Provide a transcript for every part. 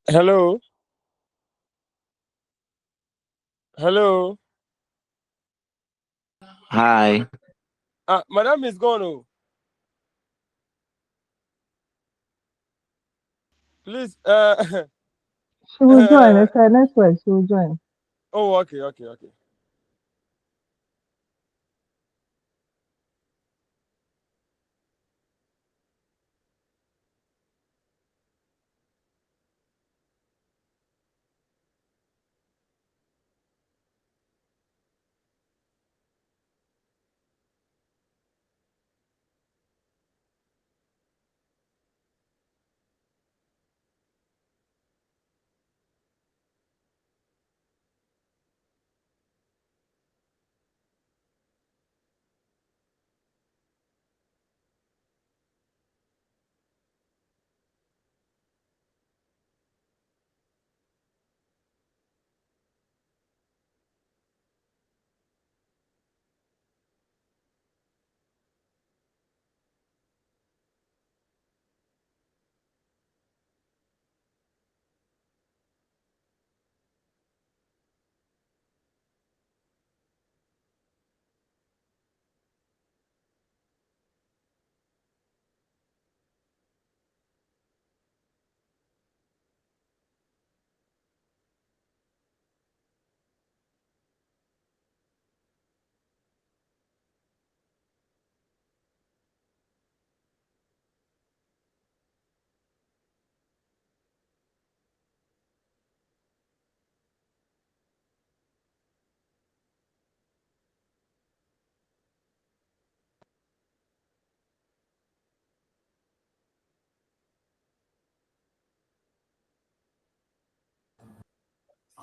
Hello, hello. Hi. Madam is gone. Oh, please. She will join. uh, It's her network. She will join. oh, okay, okay, okay.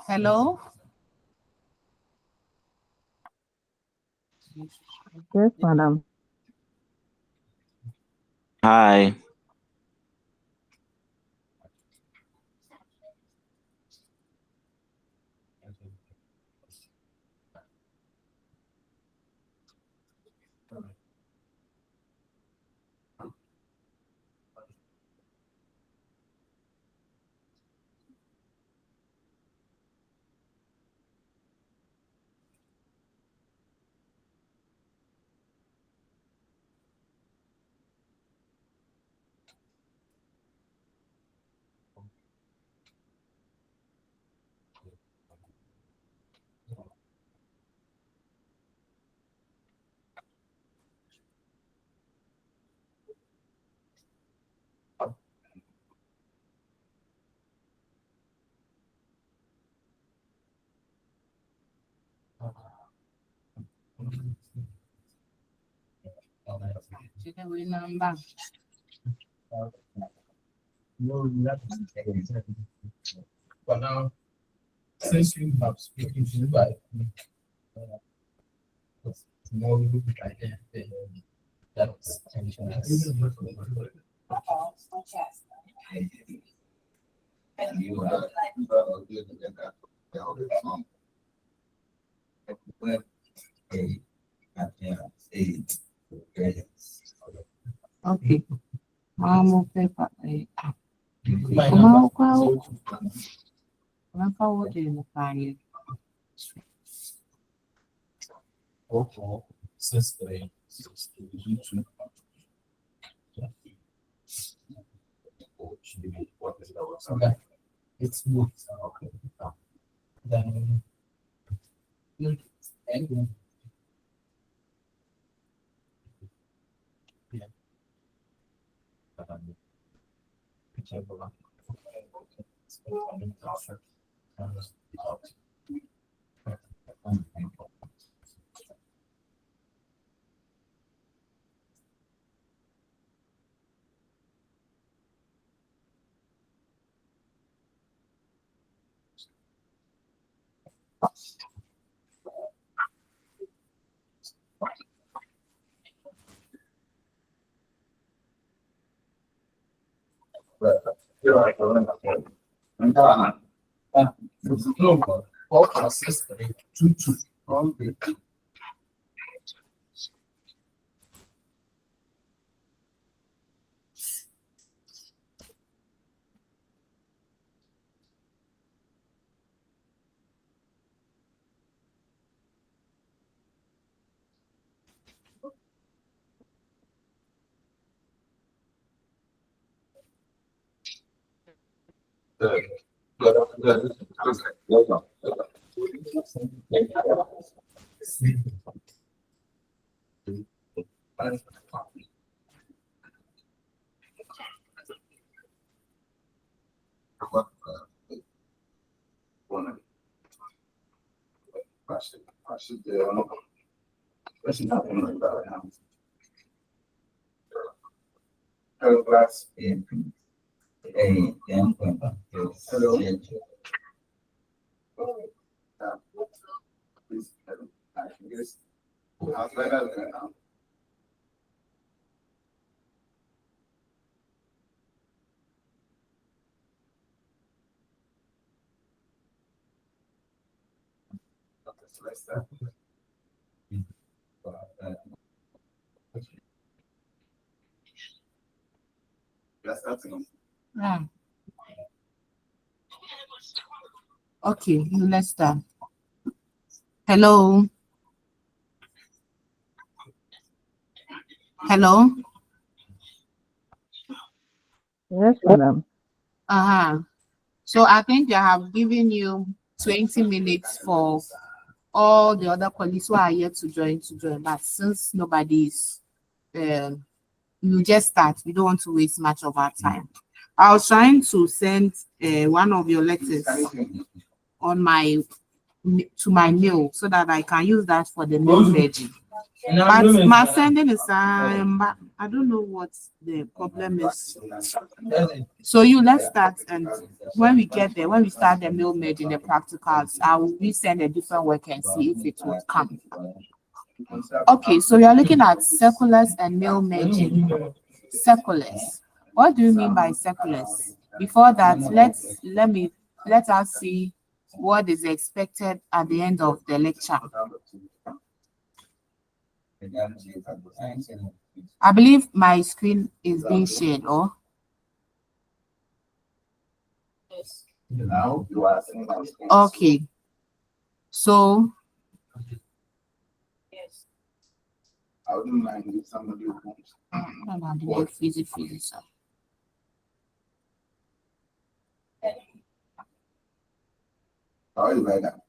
Hello. Yes, madam. Hi. Today we number. But now, since you have spoken to by more like that's Okay. Mamo pepa. Kuma kwa unaka wote mkanye. okay. Sister, YouTube. Okay. It's smooth. Okay. Then and yeah. You're like and it's global. All our sister, two, all the Okay, let's start. Hello. Hello. Yes, madam. So I think I have given you 20 minutes for all the other colleagues who are yet to join. But since nobody is, you just start. We don't want to waste much of our time. I was trying to send one of your letters on to my mail so that I can use that for the mail version. But my sending is I don't know what the problem is. So let's start, and when we get there, when we start the mail merging the practicals, I will resend a different work and see if it will come. Okay, so you're looking at circulars and mail merging. Circulars. What do you mean by circulars? Before that, let us see what is expected at the end of the lecture. I believe my screen is being shared, or? Okay. So, I wouldn't mind if somebody would how is that?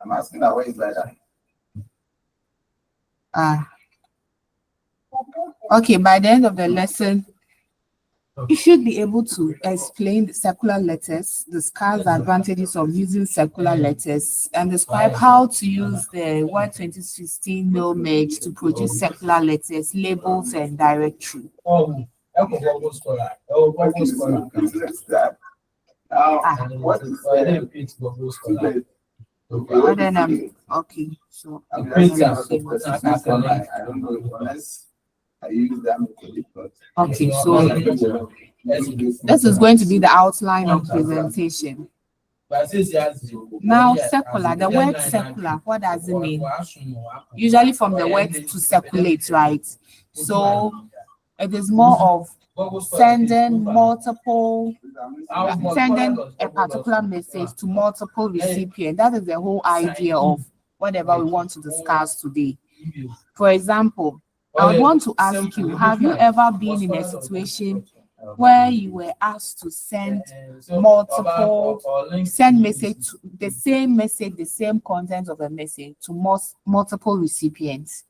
I'm asking that, where is that? Okay, by the end of the lesson, you should be able to explain the circular letters, discuss the advantages of using circular letters, and describe how to use the Word 2016 mail merge to produce circular letters, labels, and directory. Okay, so I don't know unless I use them. Okay, so this is going to be the outline of presentation. Now, circular, the word circular, what does it mean? Usually from the word to circulate, right? So it is more of sending a particular message to multiple recipients. That is the whole idea of whatever we want to discuss today. For example, I want to ask you, have you ever been in a situation where you were asked to send message to the same content of a message to multiple recipients?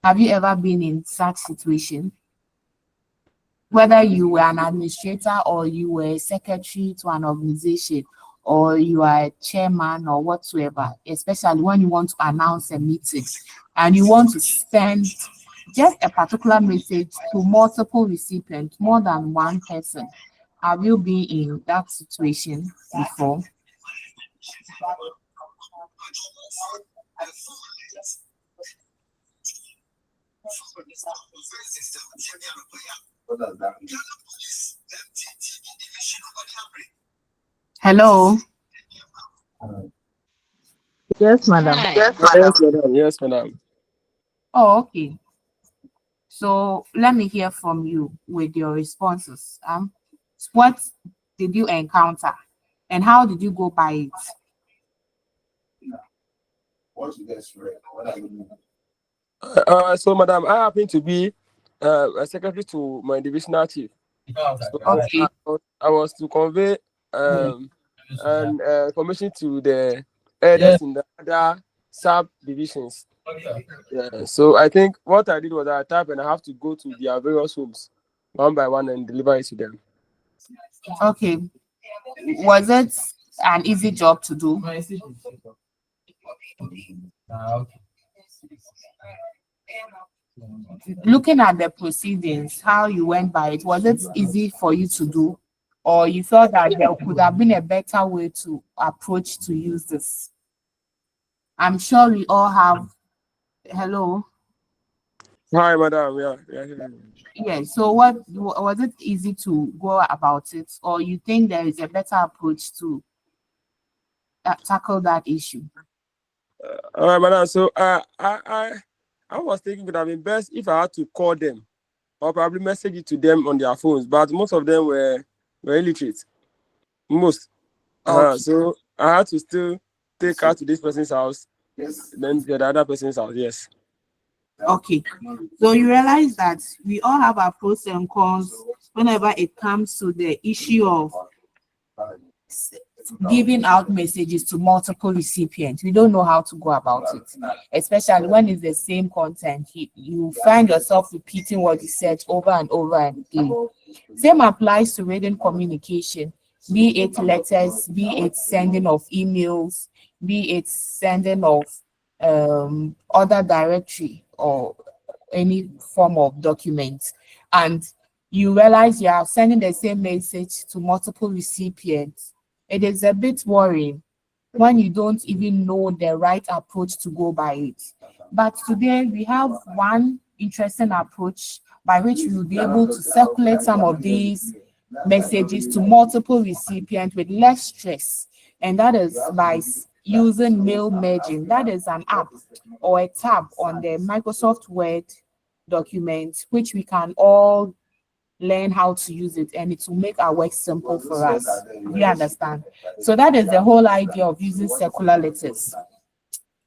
Have you ever been in such situation? Whether you were an administrator or you were a secretary to an organization or you are a chairman or whatsoever, especially when you want to announce a meeting and you want to send just a particular message to multiple recipients, more than one person. Have you been in that situation before? What does that mean? Hello? Yes, madam. Yes, madam. Yes, madam. Oh, okay. So let me hear from you with your responses. What did you encounter and how did you go by it? What you guys read? What are you So, madam, I happen to be a secretary to my divisional chief. So Okay. I was to convey information to the elders in the other sub divisions. Yeah. So I think what I did was I typed and I have to go to their various homes one by one and deliver it to them. Okay. Was it an easy job to do? Looking at the proceedings, how you went by it, was it easy for you to do? Or you thought that there could have been a better way to approach to use this? I'm sure we all have. Hello. Hi, madam. Yeah. Yeah. So, what was it easy to go about it, or you think there is a better approach to tackle that issue? All right, madam. So I was thinking it would have been best if I had to call them or probably message it to them on their phones, but most of them were illiterate. Most. Okay. So I had to still take her to this person's house, then the other person's house. Yes. Okay. So you realize that we all have our pros and cons whenever it comes to the issue of giving out messages to multiple recipients. We don't know how to go about it, especially when it's the same content. You find yourself repeating what you said over and over again. Same applies to written communication, be it letters, be it sending of emails, be it sending of other directory or any form of document. And you realize you are sending the same message to multiple recipients. It is a bit worrying when you don't even know the right approach to go by it. But today we have one interesting approach by which we will be able to circulate some of these messages to multiple recipients with less stress. And that is by using mail merging. That is an app or a tab on the Microsoft Word document, which we can all learn how to use it, and it will make our work simple for us. Do you understand? So that is the whole idea of using circular letters.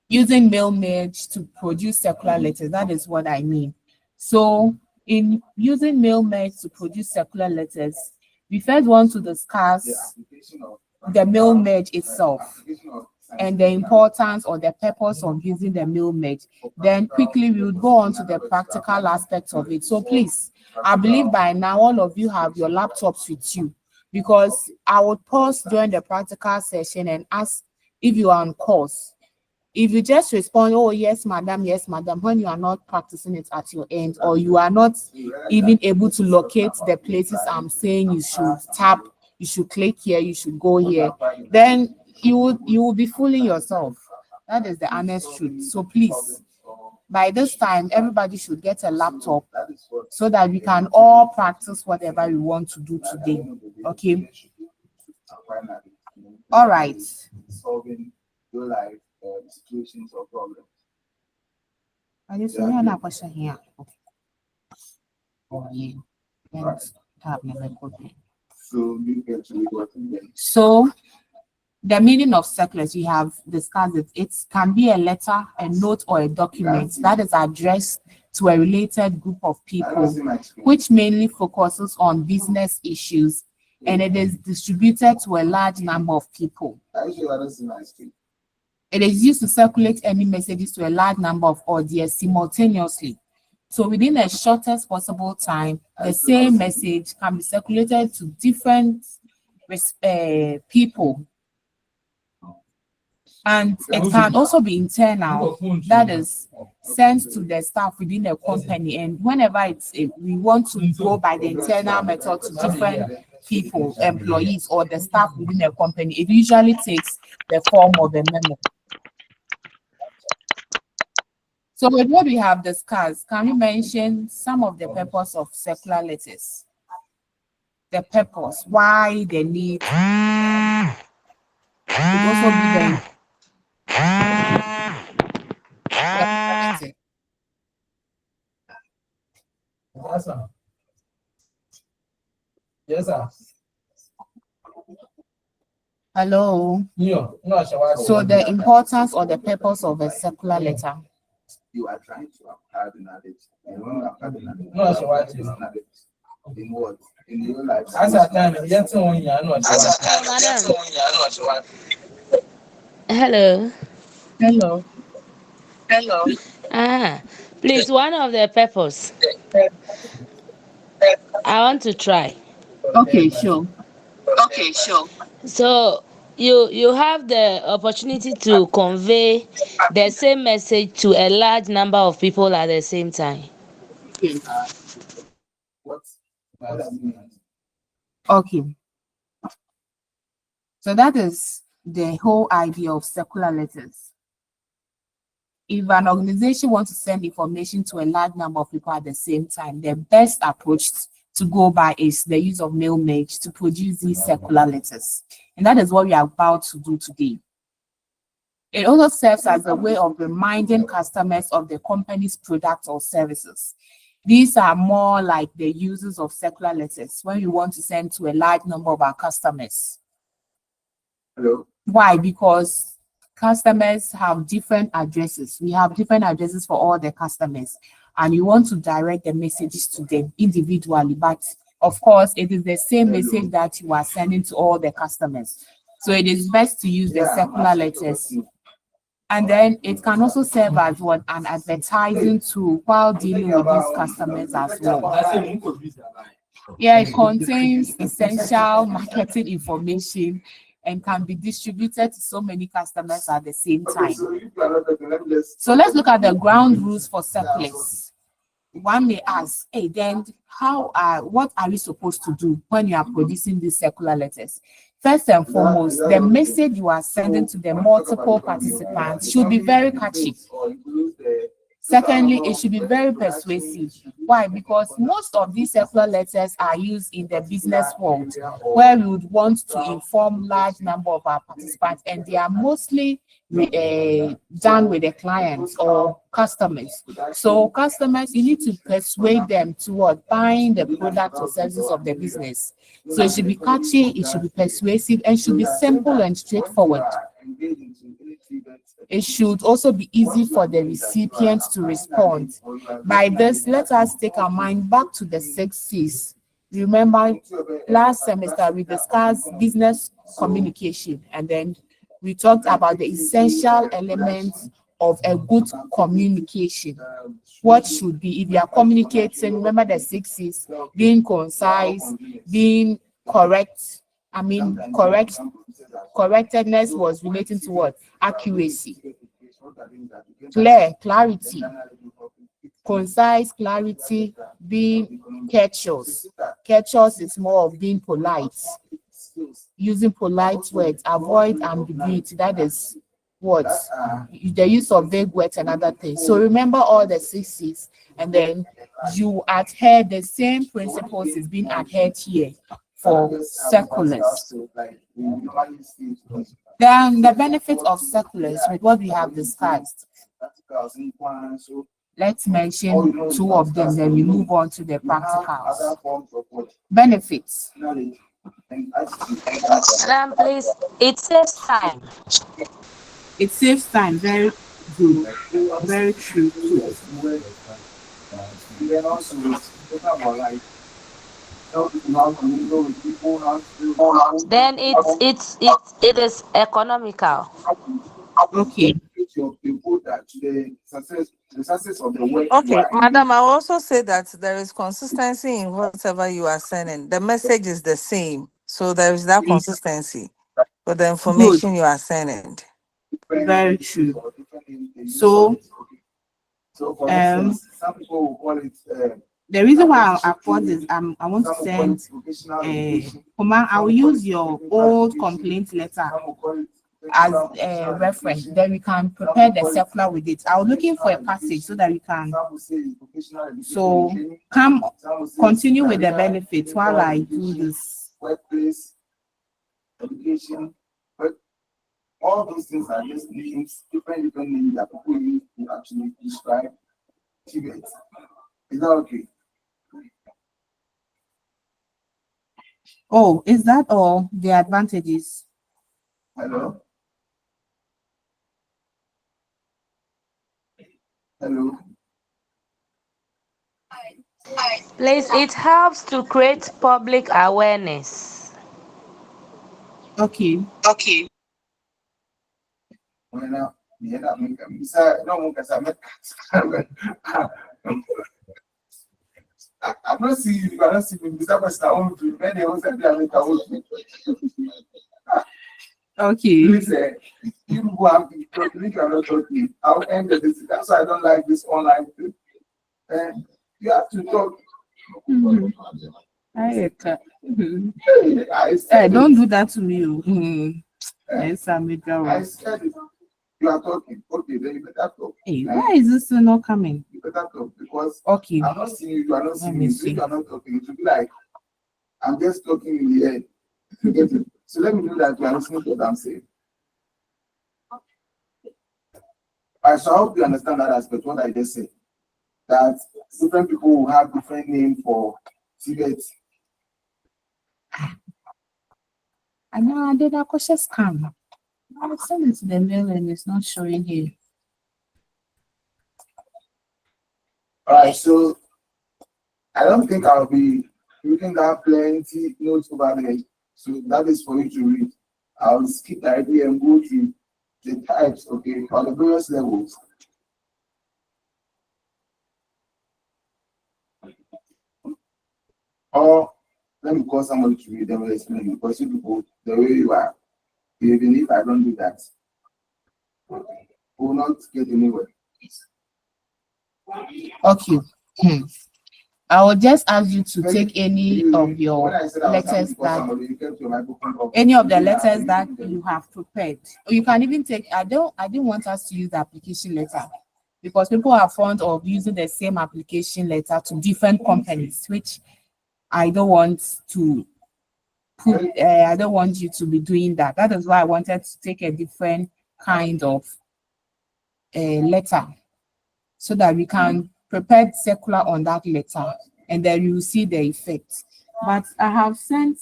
Using mail merge to produce circular letters, that is what I mean. So in using mail merge to produce circular letters, we first want to discuss the mail merge itself and the importance or the purpose of using the mail merge. Then quickly we would go on to the practical aspects of it. So please, I believe by now all of you have your laptops with you, because I would pause during the practical session and ask if you are on course. If you just respond, oh yes, madam, when you are not practicing it at your end, or you are not even able to locate the places I'm saying you should tap, you should click here, you should go here, then you will be fooling yourself. That is the honest truth. So please, by this time, everybody should get a laptop so that we can all practice whatever we want to do today. Okay. All right. solving real life situations or problems? I just want another question here. Okay. Oh yeah. Let's have another question. So you get to work again. So the meaning of circulars, we have discussed it. It can be a letter, a note, or a document that is addressed to a related group of people, which mainly focuses on business issues, and it is distributed to a large number of people. It is used to circulate any messages to a large number of audience simultaneously. So within the shortest possible time, the same message can be circulated to different people. And it can also be internal, that is sent to the staff within a company. And whenever we want to go by the internal method to different people, employees, or the staff within a company, it usually takes the form of a memo. So with what we have discussed, can we mention some of the purpose of circular letters? The purpose, why they need, would also be very Yes, sir. Hello. No, no, So the importance or the purpose of a circular letter. You are trying to apply the knowledge. And when you apply the knowledge, No, so what? this knowledge in what? In real life. As a time, yes, no, yeah, no, Hello. Hello. Hello. Please, one of the purpose. I want to try. Okay, sure. Okay, sure. So you have the opportunity to convey the same message to a large number of people at the same time. Okay. What? Okay. So that is the whole idea of circular letters. If an organization wants to send information to a large number of people at the same time, the best approach to go by is the use of mail merge to produce these circular letters. And that is what we are about to do today. It also serves as a way of reminding customers of the company's products or services. These are more like the uses of circular letters when we want to send to a large number of our customers. Hello. Why? Because customers have different addresses. We have different addresses for all the customers, and you want to direct the messages to them individually. But of course, it is the same message that you are sending to all the customers. So it is best to use the circular letters. And then it can also serve as what an advertising tool while dealing with these customers as well. Yeah, it contains essential marketing information and can be distributed to so many customers at the same time. So let's look at the ground rules for circulars. One may ask, hey, then what are you supposed to do when you are producing these circular letters? First and foremost, the message you are sending to the multiple participants should be very catchy. Secondly, it should be very persuasive. Why? Because most of these circular letters are used in the business world, where we would want to inform large number of our participants, and they are mostly done with the clients or customers. So customers, you need to persuade them toward buying the product or services of the business. So it should be catchy, it should be persuasive, and should be simple and straightforward. It should also be easy for the recipients to respond. By this, let us take our mind back to the 6 C's. Remember, last semester we discussed business communication, and then we talked about the essential elements of a good communication. What should be, if you are communicating, remember the 6 C's: being concise, being correct. Correctedness was relating to what? Accuracy. Clarity. Concise, clarity, being courteous. Courteous is more of being polite. Using polite words, avoid ambiguity. That is what? The use of vague words and other things. So remember all the 6 C's, and then you adhere, the same principles is being adhered here for circulars. Then the benefits of circulars with what we have discussed. Let's mention 2 of them, then we move on to the practicals. Benefits. Madam, please, it saves time. It saves time. Very good. Very true. Then it is economical. Okay. Okay, madam, I also say that there is consistency in whatever you are sending. The message is the same. So there is that consistency for the information you are sending. Very true. So, the reason why I put this, I want to send, I will use your old complaint letter as a reference. Then we can prepare the circular with it. I was looking for a passage so that we can. So, continue with the benefits while I do this. Workplace, education, all those things are just names, different names that people use to actually describe Tibet. Is that okay? Oh, is that all the advantages? Hello? Hello? Please, it helps to create public awareness. Okay. Okay. Well, now, yeah, that means no one can say I'm not seeing you, I'm not seeing you. Mr. Pastor, I want to when they want to say I want to. Okay. Please, you who have been talking, you are not talking. I'll end this. That's why I don't like this online thing. You have to talk. Hey, don't do that to me. Yes, I'm a I said it. You are talking. Okay, then you better talk. Hey, why is this still not coming? You better talk because Okay. I'm not seeing you, you are not seeing me. see. If you are not talking, it will be like I'm just talking in the air. You get it? So let me know that you are listening to what I'm saying. I hope you understand that aspect, what I just said. That different people will have different names for Tibet. I know I did a cautious scam. I'll send it to the mail and it's not showing here. Alright, so I don't think I'll be looking at plenty notes over there. So that is for you to read. I'll skip directly and go to the types, okay, or the various levels. Or let me call somebody to read them and explain because you people, the way you are, even if I don't do that, we will not get anywhere. Okay. I will just ask you to take any of your letters that any of the letters that you have prepared. Or you can even take, I didn't want us to use the application letter because people are fond of using the same application letter to different companies, which I don't want to put, I don't want you to be doing that. That is why I wanted to take a different kind of letter so that we can prepare circular on that letter and then you see the effect. But I have sent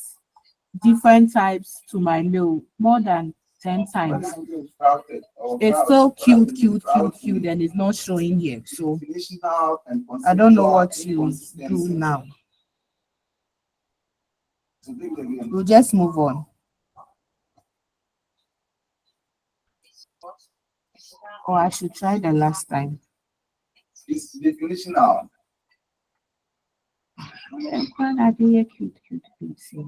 different types to my mail more than 10 times. It's still cute, and it's not showing here. So I don't know what you do now. We'll just move on. Or I should try the last time. It's definition now. I be cute. See.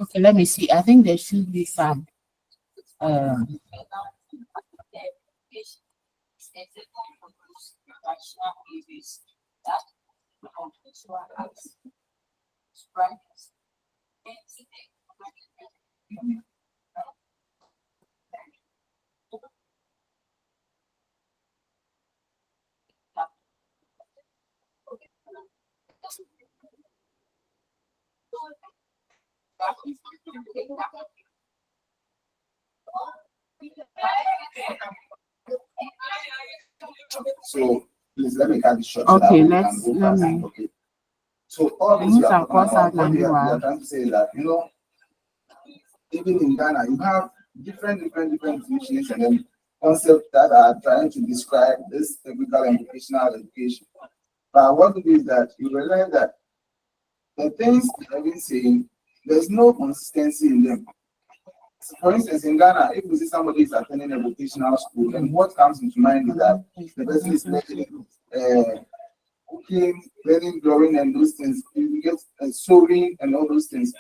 Okay, let me see. I think there should be some So please let me cut it short. Okay, let me. Okay. So all this you are course outline you are trying to say that even in Ghana you have different definitions and then concepts that are trying to describe this technical and vocational education. But what it is that you realize that the things I've been saying, there's no consistency in them. For instance, in Ghana, if we see somebody is attending a vocational school, then what comes into mind is that the person is learning cooking, learning drawing and those things. You get sewing and all those things.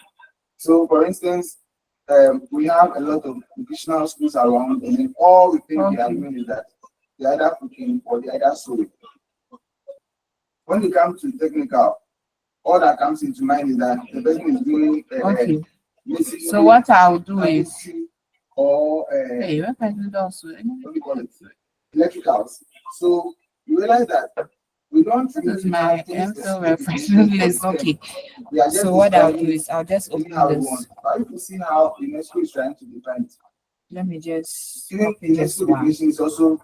So, for instance, we have a lot of vocational schools around, and then all we think they are doing is that they either cooking or they either sewing. When it comes to technical, all that comes into mind is that the person is doing So what I'll do is or what do you call it? Electricals. So you realize that we don't this is really my have things MPhil specific. reference list. Okay. We are just So what I'll do describing is I'll just open how we this. want. But you can see how UNESCO is trying to define it. Let me just Even copy this UNESCO one. definition is also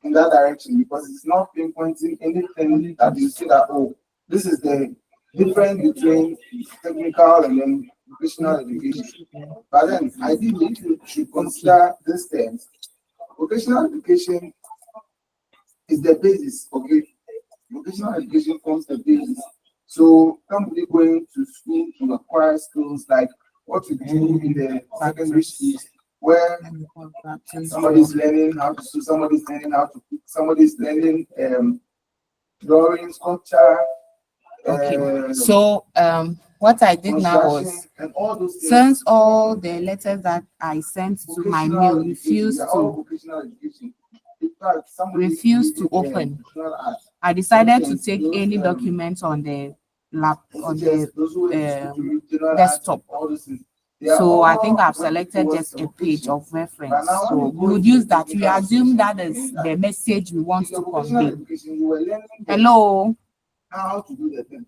in that direction because it's not pinpointing anything that you see that, oh, this is the difference between technical and then vocational education. But then ideally you should consider this terms. Vocational education is the basis, okay? Vocational education forms the basis. So somebody going to school to acquire skills like what to do in the secondary schools, where somebody's learning how to sew, somebody's learning how to cook, somebody's learning drawing, sculpture. Okay. So what I did now was, and all those things, since all the letters that I sent to my mail refused to open, I decided to take any document on the desktop. So I think I've selected just a page of reference. So we would use that. We assume that is the message we want to convey. Hello. How to do the thing.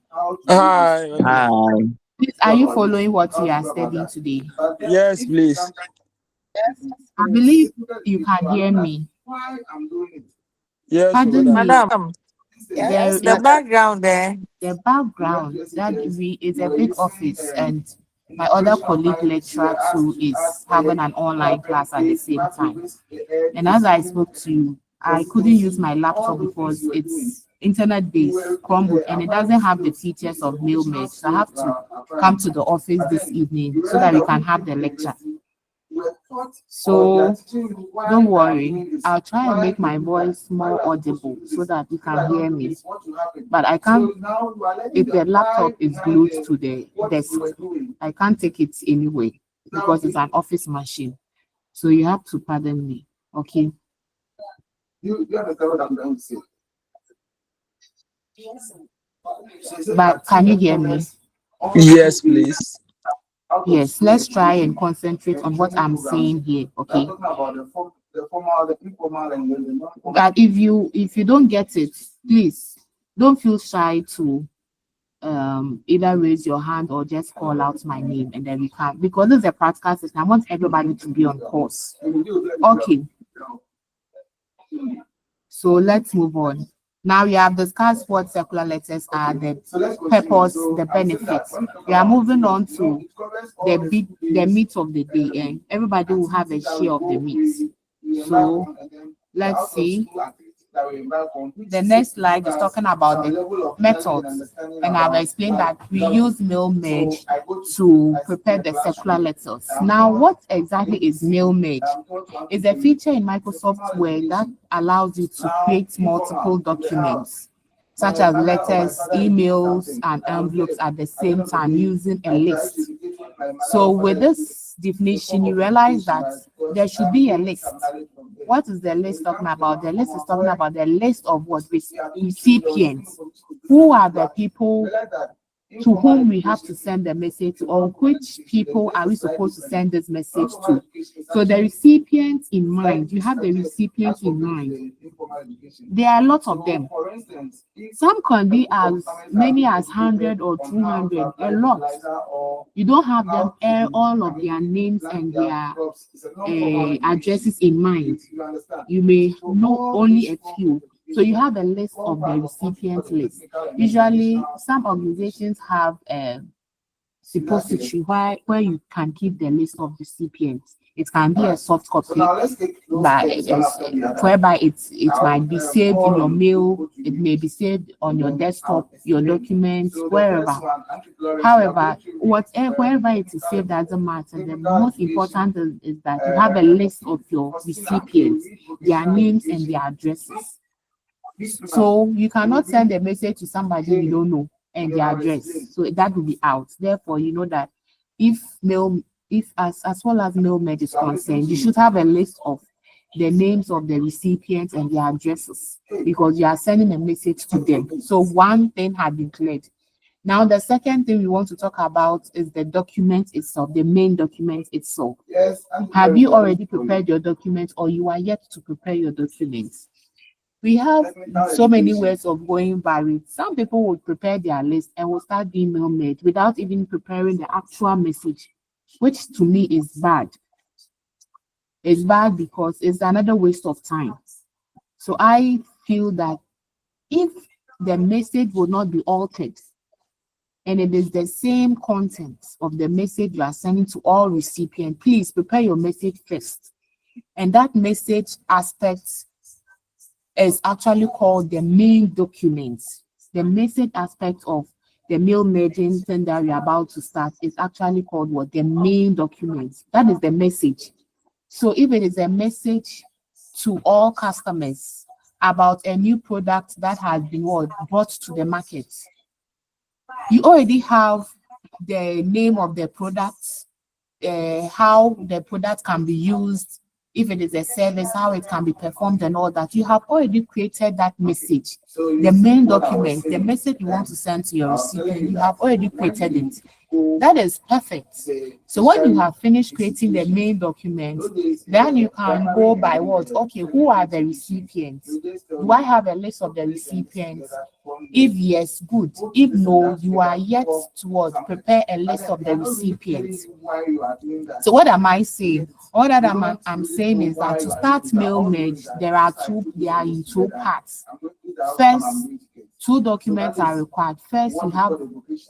Hi. Hi. Please, are you following what we are studying today? Yes, please. I believe you can hear me. Why I'm doing it? Yes, Pardon me. Madam, There the is background there. the background that is a big office, and my other colleague lecturer too is having an online class at the same time. And as I spoke to you, I couldn't use my laptop because it's internet-based Chromebook and it doesn't have the features of MailMage. So I have to come to the office this evening so that we can have the lecture. So don't worry, I'll try and make my voice more audible so that you can hear me. But I can't, if the laptop is glued to the desk, I can't take it anyway because it's an office machine. So you have to pardon me, okay? You understand what I'm trying to say? But can you hear me? Yes, please. Yes, let's try and concentrate on what I'm saying here, okay? But if you don't get it, please don't feel shy to either raise your hand or just call out my name and then we can, because this is a practical system. I want everybody to be on course. Okay. So let's move on. Now we have discussed what circular letters are, the purpose, the benefits. We are moving on to the meat of the day, and everybody will have a share of the meat. So let's see. The next slide is talking about the methods, and I've explained that we use MailMage to prepare the circular letters. Now, what exactly is MailMage? It's a feature in Microsoft Word that allows you to create multiple documents, such as letters, emails, and envelopes at the same time using a list. So with this definition, you realize that there should be a list. What is the list talking about? The list is talking about the list of what recipients. Who are the people to whom we have to send the message to, or which people are we supposed to send this message to? So the recipient in mind, you have the recipient in mind. There are lots of them. Some can be as many as 100 or 200, a lot. You don't have them all of their names and their addresses in mind. You may know only a few. So you have a list of the recipient list. Usually, some organizations have a suppository where you can keep the list of recipients. It can be a soft copy, whereby it might be saved in your mail, it may be saved on your desktop, your documents, wherever. However, wherever it is saved doesn't matter. The most important is that you have a list of your recipients, their names and their addresses. So you cannot send a message to somebody you don't know and their address. So that will be out. Therefore, you know that if as well as mail med is concerned, you should have a list of the names of the recipients and their addresses because you are sending a message to them. So one thing had been cleared. Now, the second thing we want to talk about is the document itself, the main document itself. Yes. Have you already prepared your document or you are yet to prepare your documents? We have so many ways of going by it. Some people will prepare their list and will start doing mail made without even preparing the actual message, which to me is bad. It's bad because it's another waste of time. So I feel that if the message will not be altered and it is the same content of the message you are sending to all recipients, please prepare your message first. And that message aspect is actually called the main document. The message aspect of the mail merging thing that we are about to start is actually called what? The main document. That is the message. So if it is a message to all customers about a new product that has been brought to the market, you already have the name of the product, how the product can be used, if it is a service, how it can be performed and all that. You have already created that message. The main document, the message you want to send to your recipient, you have already created it. That is perfect. So when you have finished creating the main document, then you can go by what? Okay, who are the recipients? Do I have a list of the recipients? If yes, good. If no, you are yet to prepare a list of the recipients. So what am I saying? All that I'm saying is that to start mail merge, they are in two parts. First, two documents are required. First,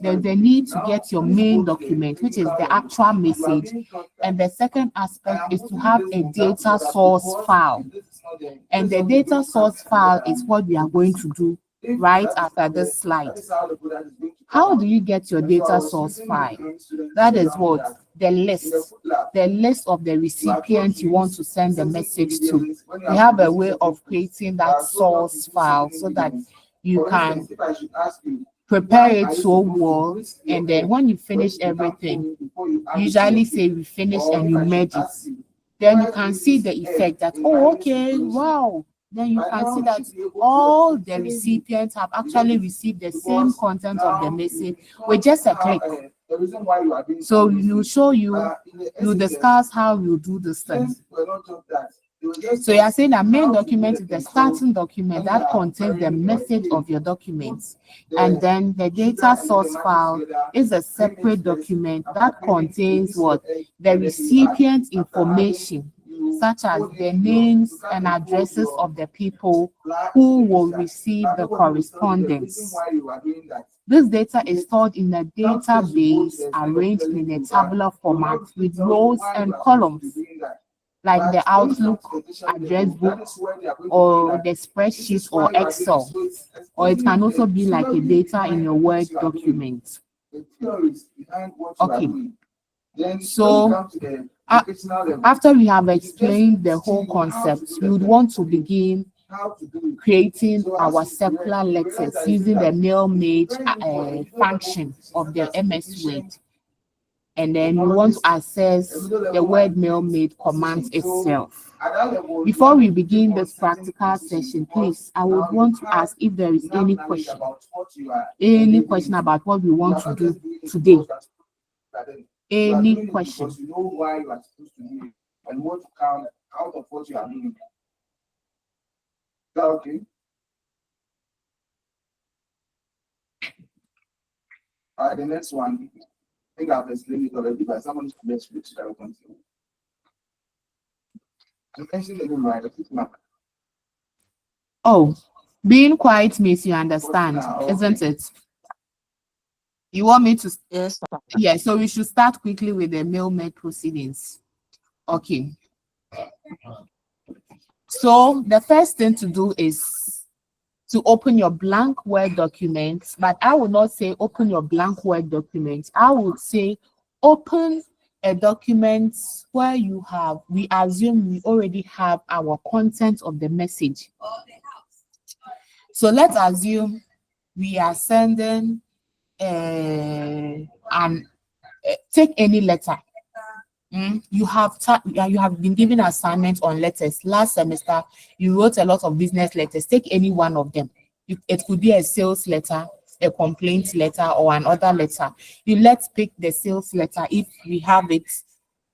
there's the need to get your main document, which is the actual message. And the second aspect is to have a data source file. And the data source file is what we are going to do right after this slide. How do you get your data source file? That is what? The list of the recipients you want to send the message to. We have a way of creating that source file so that you can prepare it so well, and then when you finish everything, usually say we finish and you merge it. Then you can see the effect that, oh, okay, wow. Then you can see that all the recipients have actually received the same content of the message with just a click. So you discuss how you do this thing. So you are saying that main document is the starting document that contains the message of your documents. And then the data source file is a separate document that contains what? The recipient information, such as the names and addresses of the people who will receive the correspondence. This data is stored in a database arranged in a tabular format with rows and columns, like the Outlook address book or the spreadsheet or Excel, or it can also be like a data in your Word document. Okay, so after we have explained the whole concept, we would want to begin creating our circular letters using the mail-made function of the MS Word. And then we want to access the word mail-made command itself. Before we begin this practical session, please, I would want to ask if there is any question about what we want to do today. Any question? You know why you are supposed to do it and what to count out of what you are doing. Is that okay? All right, the next one. I think I've explained it already, but someone needs to make sure that I will continue. You mentioned the name, right? Oh, being quiet means you understand, isn't it? You want me to? Yes. Yeah, so we should start quickly with the mail-made proceedings. Okay. So the first thing to do is to open your blank Word document, but I would not say open your blank Word document. I would say open a document where we assume we already have our content of the message. So let's assume we are sending take any letter. You have been given assignments on letters. Last semester, you wrote a lot of business letters. Take any one of them. It could be a sales letter, a complaint letter, or another letter. Let's pick the sales letter. If we have it,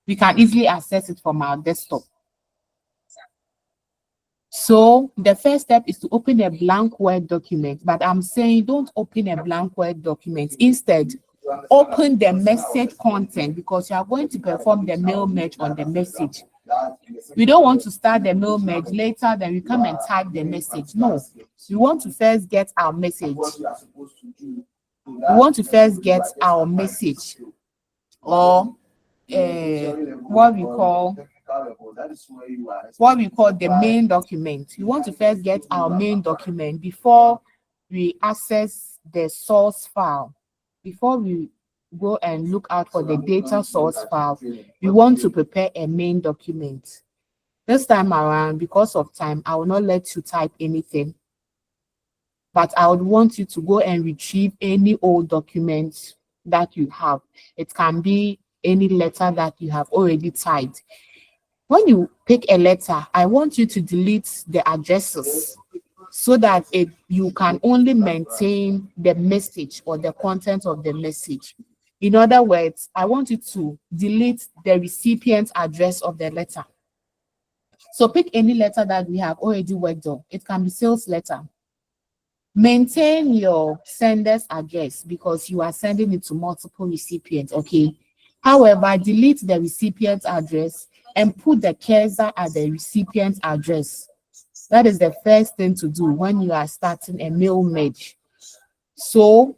we can easily access it from our desktop. So the first step is to open a blank Word document, but I'm saying don't open a blank Word document. Instead, open the message content, because you are going to perform the mail merge on the message. We don't want to start the mail merge later, then we come and type the message. No, we want to first get our message. We want to first get our message, or what we call the main document. We want to first get our main document before we access the source file. Before we go and look out for the data source file, we want to prepare a main document. This time around, because of time, I will not let you type anything, but I would want you to go and retrieve any old documents that you have. It can be any letter that you have already typed. When you pick a letter, I want you to delete the addresses so that you can only maintain the message or the content of the message. In other words, I want you to delete the recipient address of the letter. So pick any letter that we have already worked on. It can be sales letter. Maintain your sender's address because you are sending it to multiple recipients, okay? However, delete the recipient address and put the cursor at the recipient address. That is the first thing to do when you are starting a mail merge. So,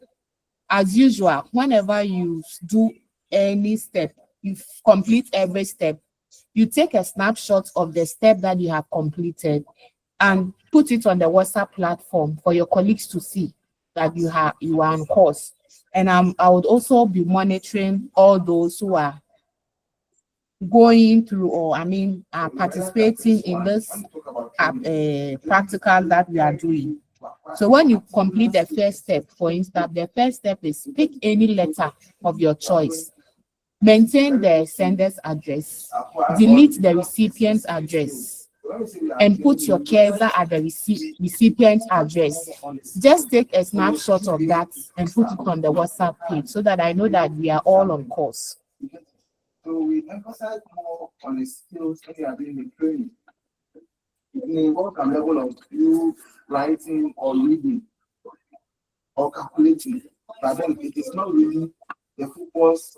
as usual, whenever you do any step, you complete every step, you take a snapshot of the step that you have completed and put it on the WhatsApp platform for your colleagues to see that you are on course. And I would also be monitoring all those who are going through, or are participating in this practical that we are doing. So when you complete the first step, for instance, the first step is pick any letter of your choice. Maintain the sender's address, delete the recipient's address, and put your cursor at the recipient's address. Just take a snapshot of that and put it on the WhatsApp page so that I know that we are all on course. So we emphasize more on the skills when you are doing the training. It may involve a level of you writing or reading or calculating, but then it is not really the focus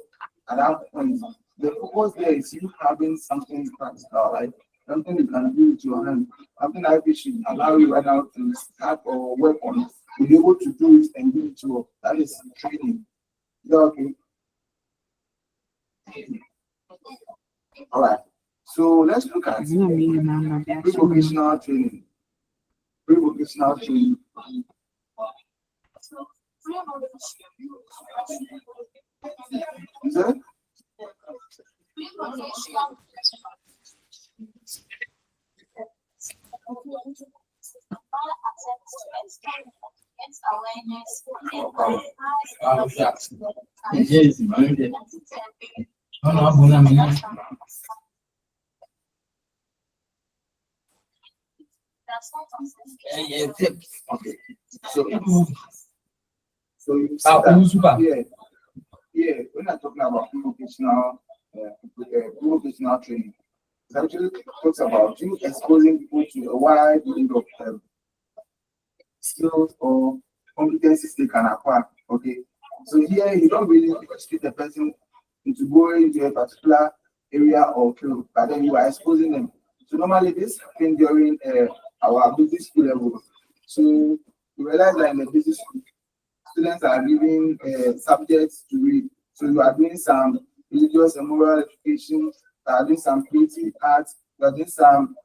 at that point. The focus there is you having something practical, like something you can do with your hand, something that should allow you right now to start or work on it, to be able to do it and do it well. That is training. Is that okay? All right. So let's look at pre-vocational training. Pre-vocational training. Is that? Okay. So you see that, yeah, when I'm talking about pre-vocational training, it actually talks about you exposing people to a wide range of skills or competencies they can acquire. Okay. So here you don't really restrict the person into going into a particular area or field, but then you are exposing them. So normally this happens during our business school level. So you realize that in the business school, students are given subjects to read. So you are doing some religious and moral education, you are doing some creative arts, you are doing some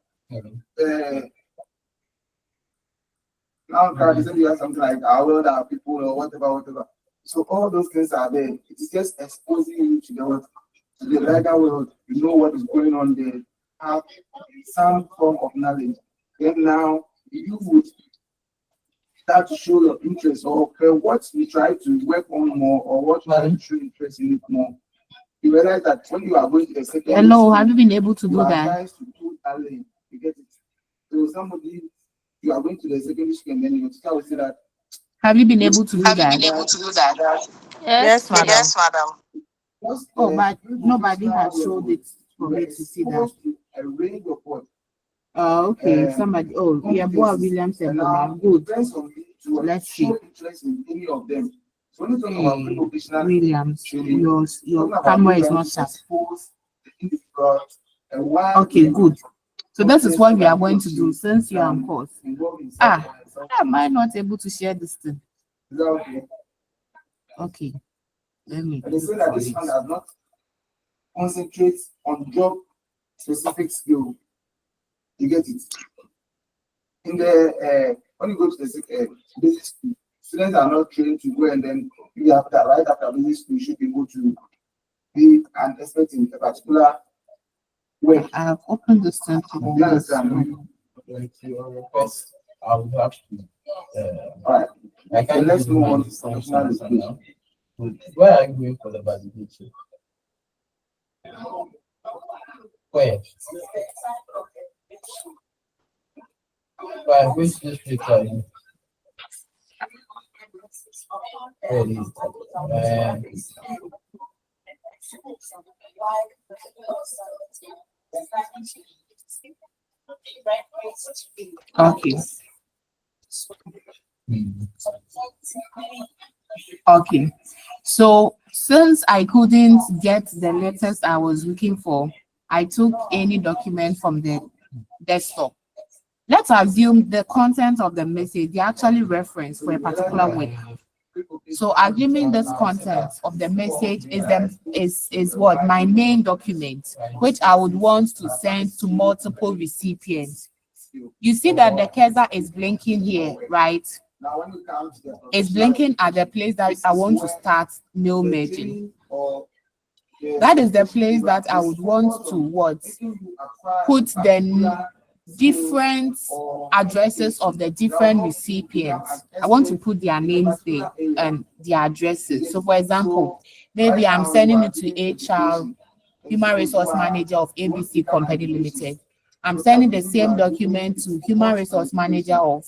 now you have something like our world, our people, or whatever. So all those things are there. It is just exposing you to the world, to the larger world. You know what is going on there. Have some form of knowledge. Then now you would that to show your interest or what you try to work on more or what you try to show interest in it more. You realize that when you are going to the second Hello, have you been able to do that? advised to put early, you get it. So somebody, you are going to the secondary school and then your teacher will say that. Have you been able to do Have you that? been able to do that? Yes, madam. Yes, madam. Oh, but nobody has showed it for me to see that. A range of what? Oh, okay. Somebody. Oh, yeah. Boy, William said, "Good. Let's see." Interest in any of them. So when you talk about pre-vocational Williams, training, your camera is not sharp. Okay, Okay, good. So this is what we are going to do since you are on course. Am I not able to share this thing? Okay. Let me. And they say that this one does not concentrate on job specific skill. You get it? In the when you go to the basic school, students are not trained to go and then you have that right after basic school, you should be able to be an expert in a particular way. I have opened this thing to You understand? Like your request, I would have to. All right. I can't let's give move you on my to functional information education. now. Where are you going for the validation? Where? Where? Which district are you? Where is it? Okay. Okay. So since I couldn't get the letters I was looking for, I took any document from the desktop. Let's assume the content of the message, they actually reference for a particular work. So assuming this content of the message is what my main document, which I would want to send to multiple recipients. You see that the cursor is blinking here, right? It's blinking at the place that I want to start mail merging. That is the place that I would want to what? Put the different addresses of the different recipients. I want to put their names there and their addresses. So for example, maybe I'm sending it to HR, Human Resource Manager of ABC Company Limited. I'm sending the same document to Human Resource Manager of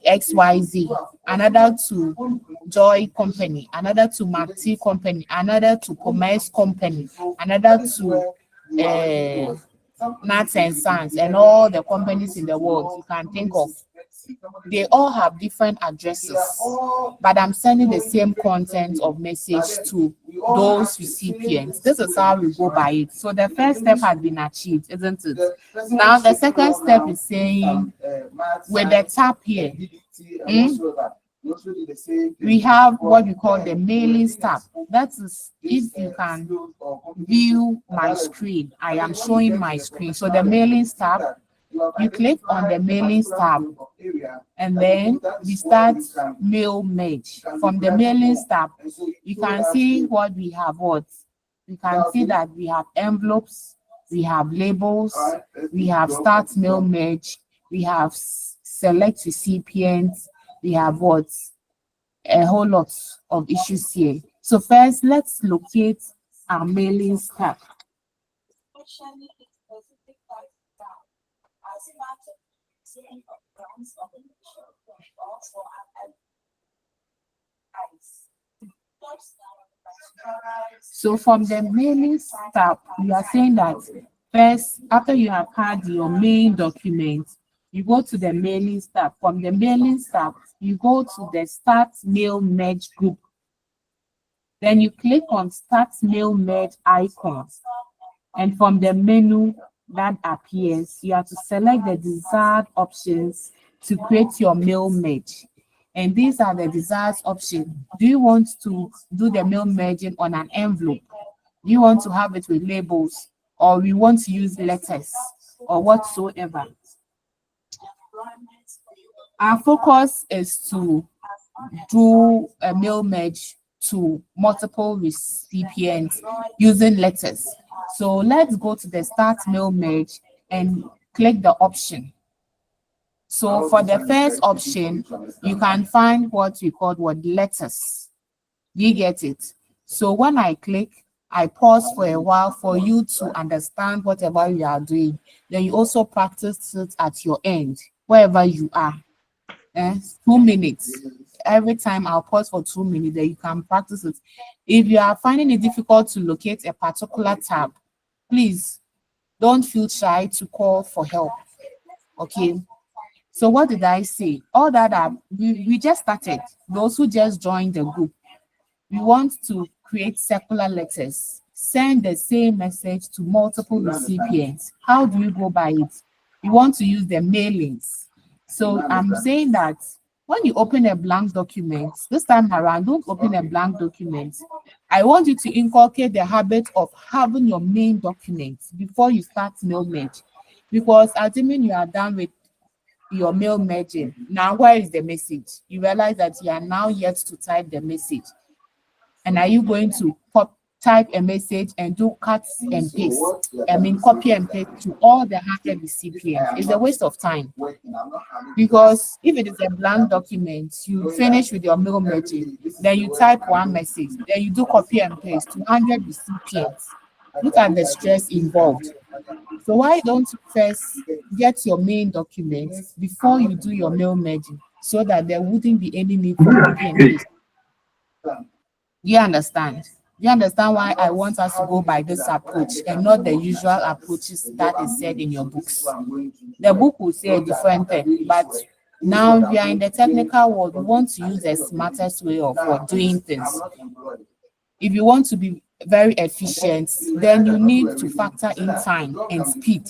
XYZ, another to Joy Company, another to Marty Company, another to Commerce Company, another to Nuts and Sons, and all the companies in the world you can think of. They all have different addresses, but I'm sending the same content of message to those recipients. This is how we go by it. So the first step has been achieved, isn't it? Now the second step is saying with the tab here, we have what we call the mailing tab. That is, if you can view my screen, I am showing my screen. So the mailing tab, you click on the mailing tab and then we start mail merge. From the mailing tab, you can see what we have. What we can see that we have envelopes, we have labels, we have start mail merge, we have select recipients, we have what? A whole lot of issues here. So first, let's locate our mailing tab. So from the mailing tab, you are saying that first, after you have had your main document, you go to the mailing tab. From the mailing tab, you go to the Start Mail Merge group. Then you click on Start Mail Merge icon. And from the menu that appears, you have to select the desired options to create your mail merge. And these are the desired options. Do you want to do the mail merging on an envelope? Do you want to have it with labels? Or we want to use letters or whatsoever? Our focus is to do a mail merge to multiple recipients using letters. So let's go to the Start Mail Merge and click the option. So for the first option, you can find what we call letters. Do you get it? So when I click, I pause for a while for you to understand whatever you are doing. Then you also practice it at your end, wherever you are. 2 minutes. Every time I'll pause for 2 minutes, then you can practice it. If you are finding it difficult to locate a particular tab, please don't feel shy to call for help. Okay. So what did I say? All that we just started. Those who just joined the group, we want to create circular letters, send the same message to multiple recipients. How do you go by it? You want to use the mailings. So I'm saying that when you open a blank document, this time around, don't open a blank document. I want you to inculcate the habit of having your main document before you start mail merge. Because assuming you are done with your mail merging, now where is the message? You realize that you are now yet to type the message. And are you going to type a message and do cuts and paste? I mean, copy and paste to all the 100 recipients. It's a waste of time. Because if it is a blank document, you finish with your mail merging, then you type one message, then you do copy and paste to 100 recipients. Look at the stress involved. So why don't you first get your main document before you do your mail merging, so that there wouldn't be any need for copy and paste? You understand? You understand why I want us to go by this approach and not the usual approaches that is said in your books? The book will say a different thing, but now we are in the technical world. We want to use the smartest way of doing things. If you want to be very efficient, then you need to factor in time and speed.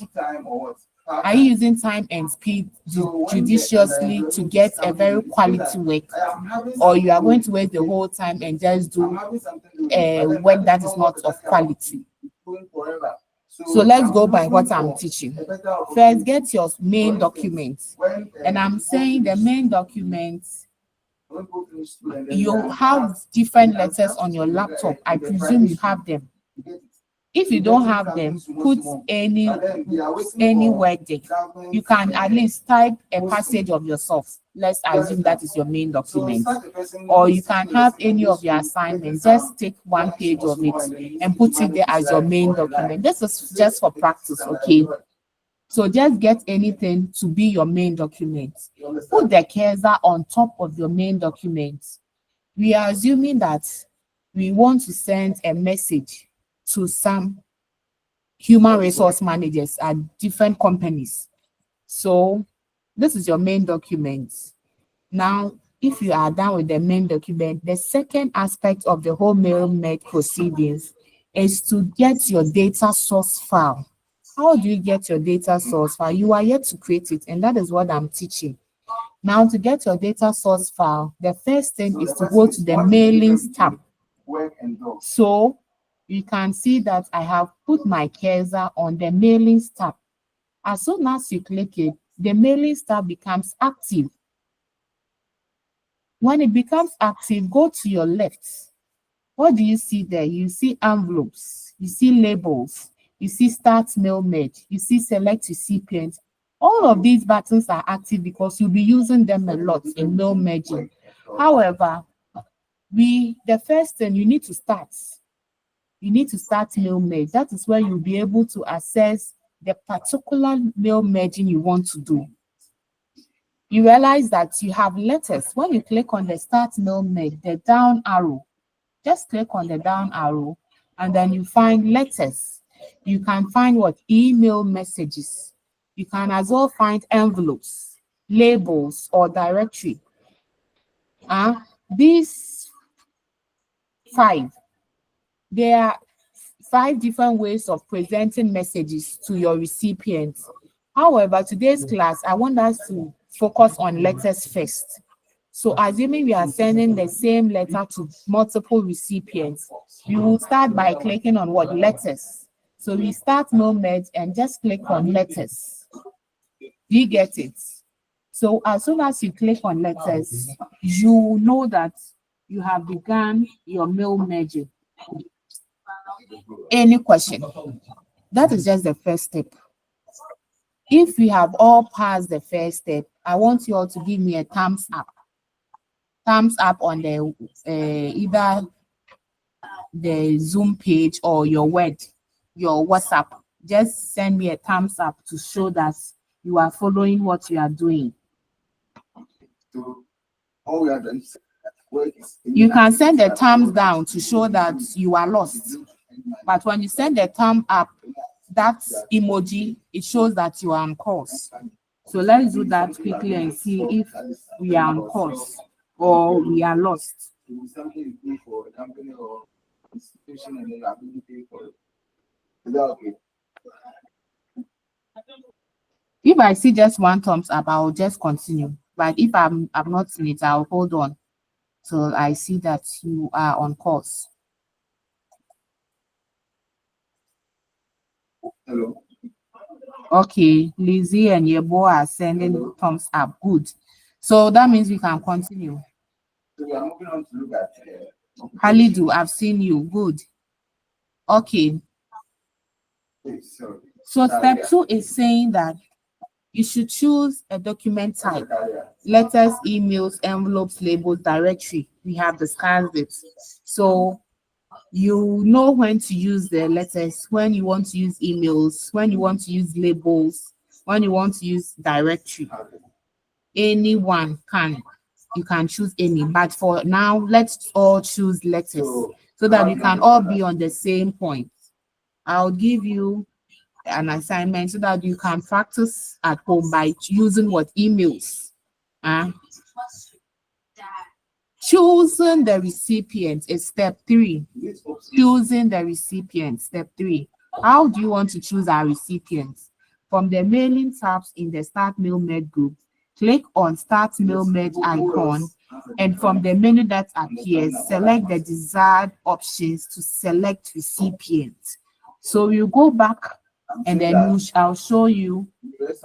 Are you using time and speed judiciously to get a very quality work, or you are going to waste the whole time and just do work that is not of quality? So let's go by what I'm teaching. First, get your main document. And I'm saying the main document, you have different letters on your laptop. I presume you have them. If you don't have them, put any word there. You can at least type a passage of yourself. Let's assume that is your main document. Or you can have any of your assignments. Just take one page of it and put it there as your main document. This is just for practice, okay? So just get anything to be your main document. Put the cursor on top of your main document. We are assuming that we want to send a message to some human resource managers at different companies. So this is your main document. Now, if you are done with the main document, the second aspect of the whole mail merge proceedings is to get your data source file. How do you get your data source file? You are yet to create it, and that is what I'm teaching. Now, to get your data source file, the first thing is to go to the mailings tab. So you can see that I have put my cursor on the mailings tab. As soon as you click it, the mailings tab becomes active. When it becomes active, go to your left. What do you see there? You see envelopes, you see labels, you see start mail merge, you see select recipient. All of these buttons are active because you'll be using them a lot in mail merging. However, the first thing you need to start mail merge. That is where you'll be able to access the particular mail merging you want to do. You realize that you have letters. When you click on the start mail merge, the down arrow, just click on the down arrow and then you find letters. You can find email messages. You can as well find envelopes, labels, or directory. These 5, there are 5 different ways of presenting messages to your recipients. However, today's class, I want us to focus on letters first. So assuming we are sending the same letter to multiple recipients, you will start by clicking on letters. So we start mail merge and just click on letters. Do you get it? So as soon as you click on letters, you will know that you have begun your mail merging. Any question? That is just the first step. If we have all passed the first step, I want you all to give me a thumbs up. Thumbs up on the either the Zoom page or your WhatsApp. Just send me a thumbs up to show that you are following what you are doing. So all we are doing is work is You can send a thumbs down to show that you are lost. But when you send a thumb up, that emoji, it shows that you are on course. So let's do that quickly and see if we are on course or we are lost. something you pay for a company or institution and then you are going to pay for it. Is that okay? If I see just one thumbs up, I'll just continue. But if I'm not seen it, I'll hold on till I see that you are on course. Hello. Okay, Lizzie and Yebo are sending thumbs up. Good. So that means we can continue. So we are moving on to look at Halidu, I've seen you. Good. Okay. So step 2 is saying that you should choose a document type. Letters, emails, envelopes, labels, directory. We have discussed it. So you know when to use the letters, when you want to use emails, when you want to use labels, when you want to use directory. Anyone can. You can choose any. But for now, let's all choose letters so that we can all be on the same point. I'll give you an assignment so that you can practice at home by using what emails. Choosing the recipient is step 3. Choosing the recipient, step 3. How do you want to choose our recipients? From the mailing tabs in the Start Mail Med group, click on Start Mail Med icon, and from the menu that appears, select the desired options to select recipient. So you go back and then I'll show you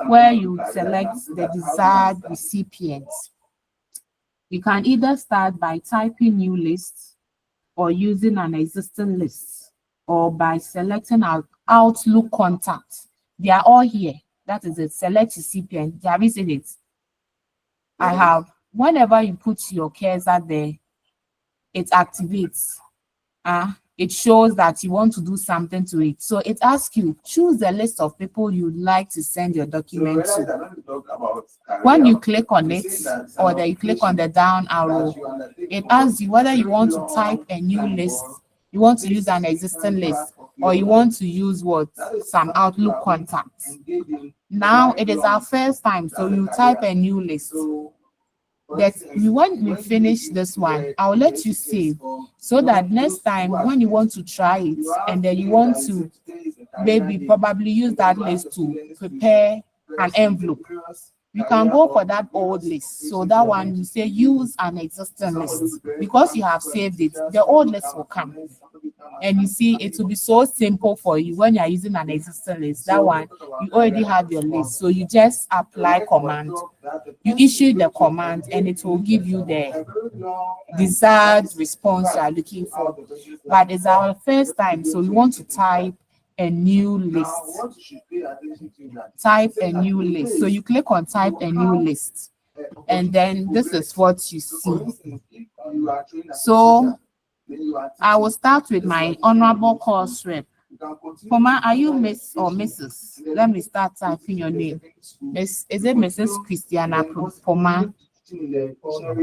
where you select the desired recipient. You can either start by typing new lists or using an existing list, or by selecting our Outlook contacts. They are all here. That is it. Select recipient. Have you seen it? I have. Whenever you put your cursor there, it activates. It shows that you want to do something to it. So it asks you, choose the list of people you'd like to send your document to. When you click on it, or that you click on the down arrow, it asks you whether you want to type a new list, you want to use an existing list, or you want to use what? Some Outlook contacts. Now it is our first time, so you type a new list. That when we finish this one, I'll let you save so that next time when you want to try it and then you want to maybe probably use that list to prepare an envelope, you can go for that old list. So that one you say use an existing list. Because you have saved it, the old list will come. And you see, it will be so simple for you when you're using an existing list. That one, you already have your list. So you just apply command. You issue the command and it will give you the desired response you are looking for. But it's our first time, so we want to type a new list. Type a new list. So you click on type a new list. And then this is what you see. So I will start with my honorable course rep. Poma, are you Miss or Mrs.? Let me start typing your name. Is it Mrs. Christiana Poma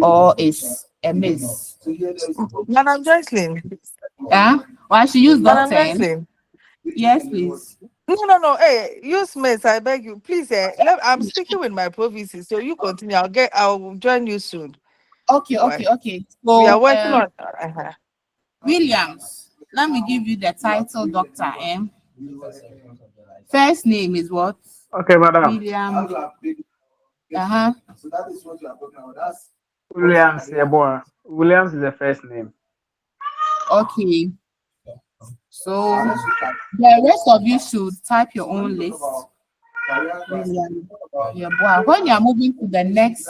or is a Miss? Madam Jocelyn. Yeah? Or I should use Madam Dr. Jocelyn. Yes, please. No. Hey, use Miss, I beg you. Please, I'm speaking with my provinces, so you continue. I'll join you soon. Okay. We are So working on Williams, let me give you the title, Dr. First name is what? Okay, madam. William. So that is what you are talking about. That's Williams, yeah, boy. Williams is the first name. Okay. So the rest of you should type your own list. Yeah, boy. When you are moving to the next,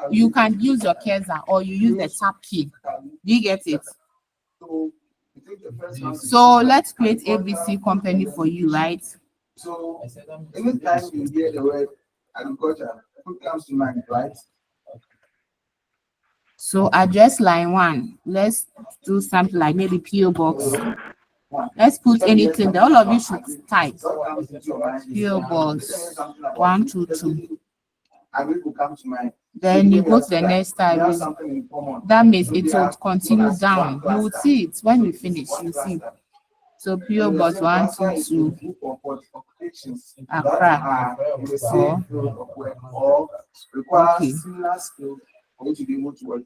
you can use your cursor or you use the tab key. Do you get it? So let's create ABC company for you, right? So anytime you hear the word agriculture, what comes to mind, right? So address line 1. Let's do something like maybe PO box. Let's put anything there. All of you should type PO box 122. Agri come to mind. Then you go to the next type. That means it will continue down. You will see it when we finish. You see. So PO box 122 Accra. Or require similar skill for you to be able to work.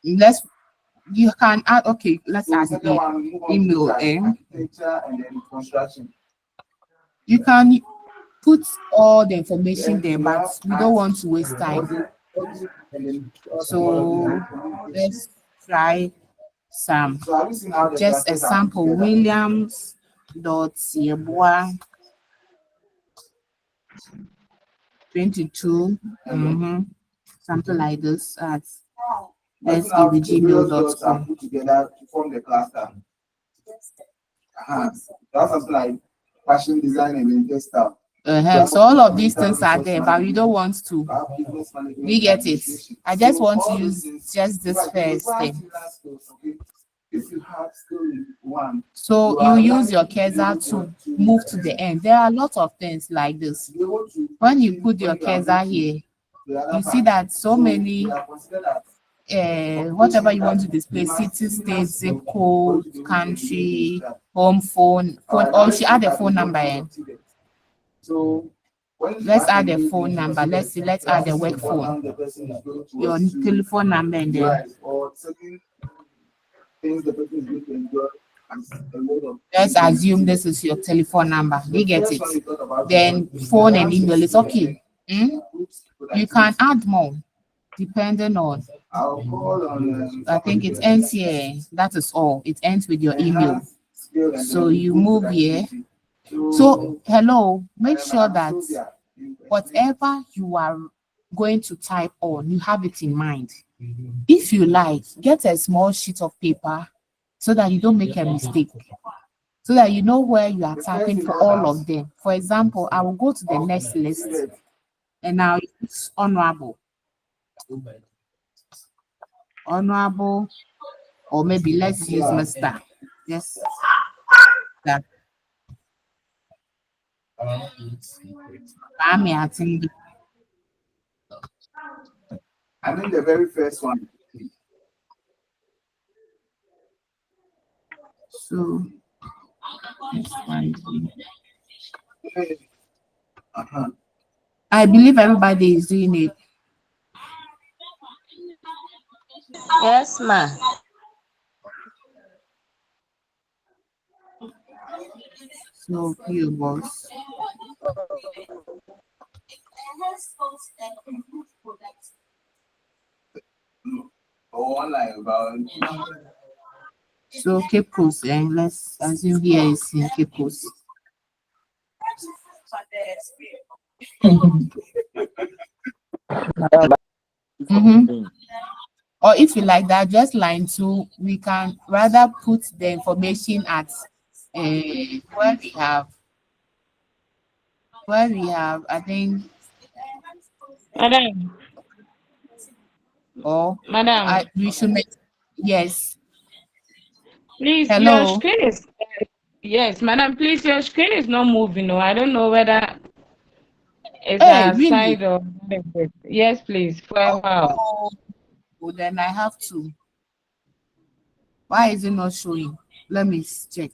Let's you can add let's add email and then construction. You can put all the information there, but we don't want to waste time. So let's try some. Just a sample. Williams dot Yeboah 22. Something like this. Let's give the gmail.com. Put together to form the cluster. That's something like fashion design and textile. So all of these things are there, but we don't want to. We get it. I just want to use just this first thing. So you use your cursor to move to the end. There are a lot of things like this. When you put your cursor here, you see that so many whatever you want to display, city, state, zip code, country, home, phone, or you should add a phone number in. So let's add the phone number. Let's add the work phone. Your telephone number and then let's assume this is your telephone number. You get it. Then phone and email is okay. You can add more depending on. I think it ends here. That is all. It ends with your email. So you move here. So hello, make sure that whatever you are going to type on, you have it in mind. If you like, get a small sheet of paper so that you don't make a mistake, so that you know where you are typing for all of them. For example, I will go to the next list and I'll use honorable, or maybe let's use Mr. Yes. That. I think the very first one. So I believe everybody is doing it. Yes, ma. So PO box. So Cape Coast, and let's assume here is in Cape Coast. Or if you like that, just line 2, we can rather put the information at where we have, I think. Madam. Or Madam. We should make, yes. Please, hello. Your screen is, yes, madam, please, your screen is not moving. No, I don't know whether it's outside or yes, please, for a while. Well, then I have to. Why is it not showing? Let me check.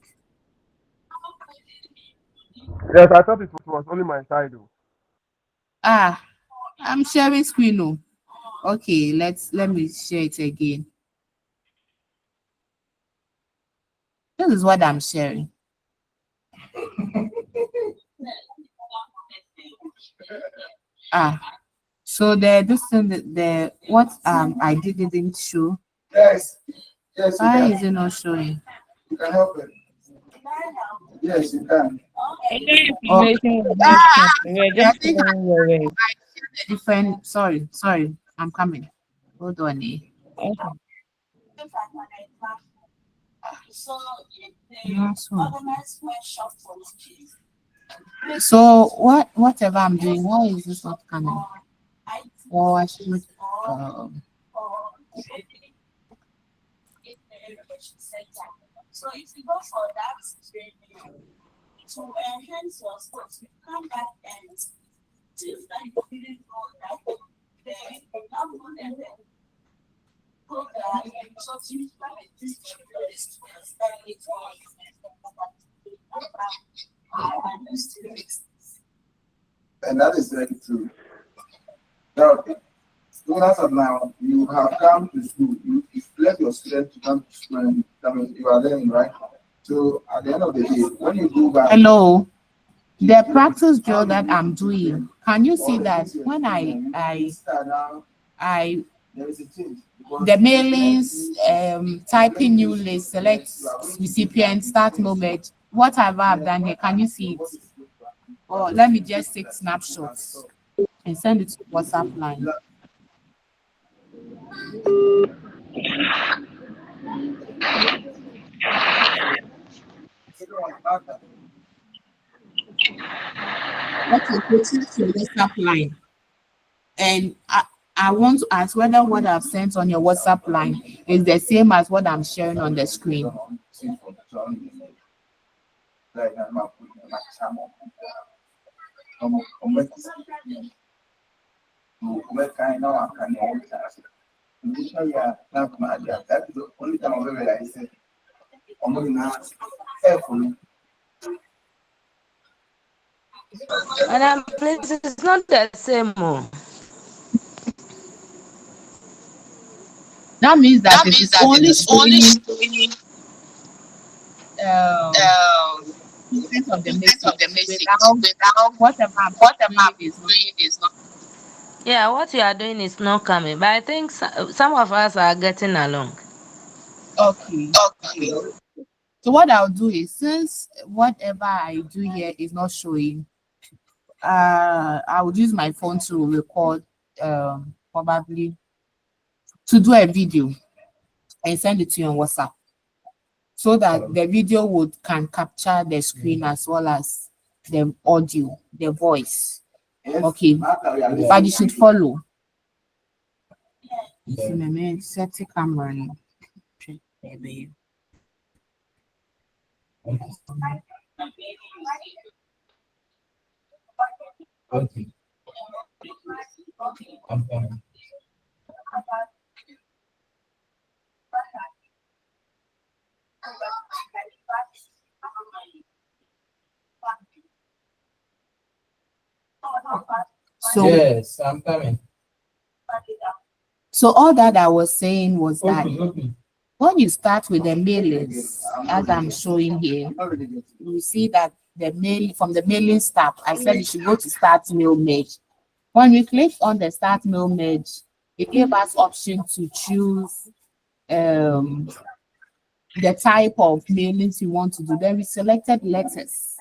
Yes, I thought it was only my side. I'm sharing screen. No. Okay, let me share it again. This is what I'm sharing. So this thing, the what I didn't show. Yes. Why is it not showing? You can help it. Yes, you can. Different. Sorry, I'm coming. Hold on. Okay. So whatever I'm doing, why is this not coming? Or I should So if you go for that training to enhance your skills, you come back and since that you didn't know that, then you have one and then go there and so you start this students that it's all and that is very true. Now, students of now, you have come to school, you've left your students to come to school and you are learning, right? So at the end of the day, when you go back. Hello. The practice drill that I'm doing, can you see that when the mailings, type in new list, select recipient, start moment, whatever I've done here, can you see it? Or let me just take snapshots and send it to WhatsApp line. Okay, put it to WhatsApp line. And I want to ask whether what I've sent on your WhatsApp line is the same as what I'm sharing on the screen. Madam, please, it's not the same. That means that it is only showing content of the message without whatever I'm doing is not. Yeah, what you are doing is not coming, but I think some of us are getting along. Okay. So what I'll do is, since whatever I do here is not showing, I would use my phone to record, probably to do a video and send it to you on WhatsApp, so that the video can capture the screen as well as the audio, the voice. Okay, but you should follow. Set the camera. Okay. I'm coming. So Yes, I'm coming. So all that I was saying was that Okay. when you start with the mailings, as I'm showing here, you see that the mail from the mailing tab, I said you should go to start mail merge. When we click on the start mail merge, it gave us option to choose the type of mailings you want to do. Then we selected letters.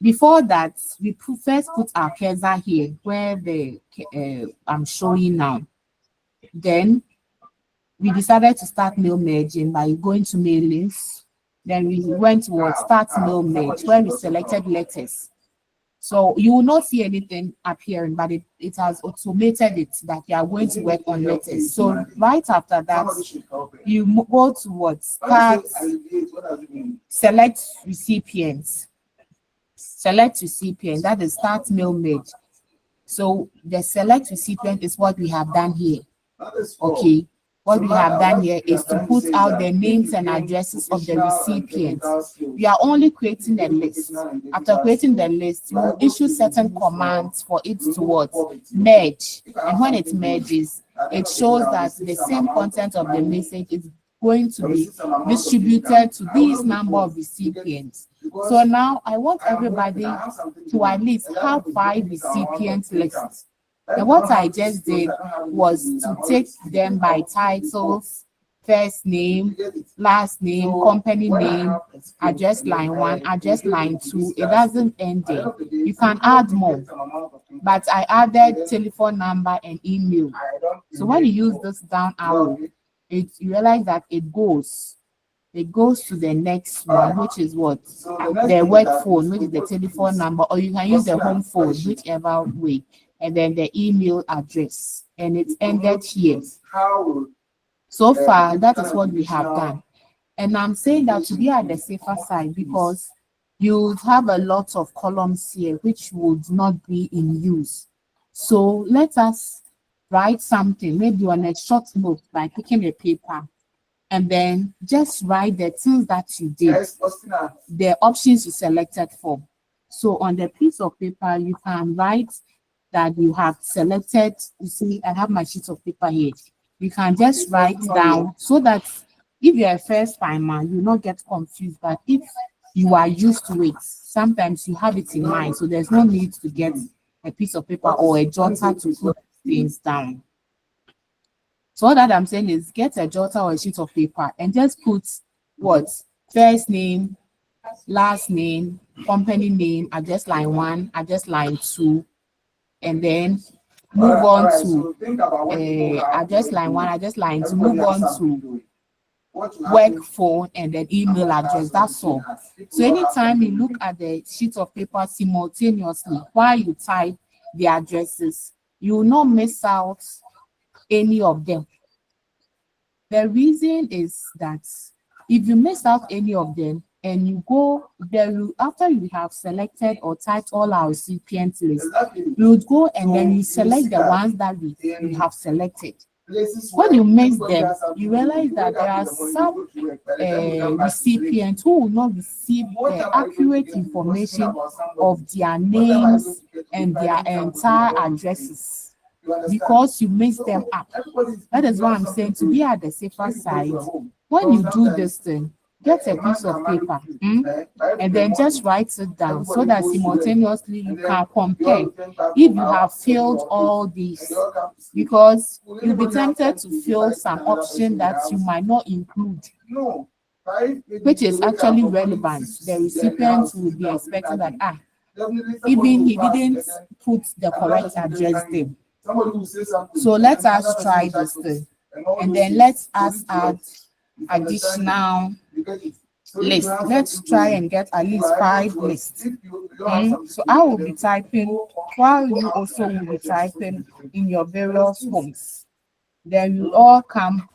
Before that, we first put our cursor here where the I'm showing now. Then we decided to start mail merging by going to mailings. Then we went to start mail merge where we selected letters. So you will not see anything appearing, but it has automated it that you are going to work on letters. So right after that, you go to what? Start, select recipients. Select recipient, that is start mail merge. So the select recipient is what we have done here. Okay. What we have done here is to put out the names and addresses of the recipients. We are only creating a list. After creating the list, you will issue certain commands for it to merge. And when it merges, it shows that the same content of the message is going to be distributed to these number of recipients. So now I want everybody to at least have 5 recipient lists. And what I just did was to take them by titles, first name, last name, company name, address line 1, address line 2. It doesn't end there. You can add more. But I added telephone number and email. So when you use this down arrow, you realize that it goes it goes to the next one, which is what? So the next The thing work that phone, is which is the what telephone is number, or you can use the home phone, question. whichever way, and then the email address, and it's ended here. How will So far, that is what we have done. And I'm saying that to be at the safer side, because you would have a lot of columns here which would not be in use. So let us write something, maybe on a short note by picking a paper, and then just write the things that you did, Yes, Ostina. the options you selected for. So on the piece of paper, you can write that you have selected. You see, I have my sheet of paper here. You can just write down so that if you're a first timer, you will not get confused. But if you are used to it, sometimes you have it in mind. So there's no need to get a piece of paper or a jotter to put things down. So all that I'm saying is get a jotter or a sheet of paper and just put what? First name, last name, company name, address line 1, address line 2, and then move on to address line 1, address line 2, move on to work phone, and then email address. That's all. So anytime you look at the sheet of paper simultaneously while you type the addresses, you will not miss out any of them. The reason is that if you miss out any of them and you go there, after you have selected or typed all our recipient list, you would go and then you select the ones that you have selected. When you miss them, you realize that there are some recipients who will not receive the accurate information of their names and their entire addresses because you mixed them up. That is why I'm saying to be at the safer side, when you do this thing, get a piece of paper and then just write it down so that simultaneously you can compare if you have filled all these, because you'll be tempted to fill some option that you might not include, which is actually relevant. The recipient will be expecting that, even he didn't put the correct address there. So let us try this thing, and then let us add additional lists. Let's try and get at least 5 lists. So I will be typing while you also will be typing in your various homes. Then you all come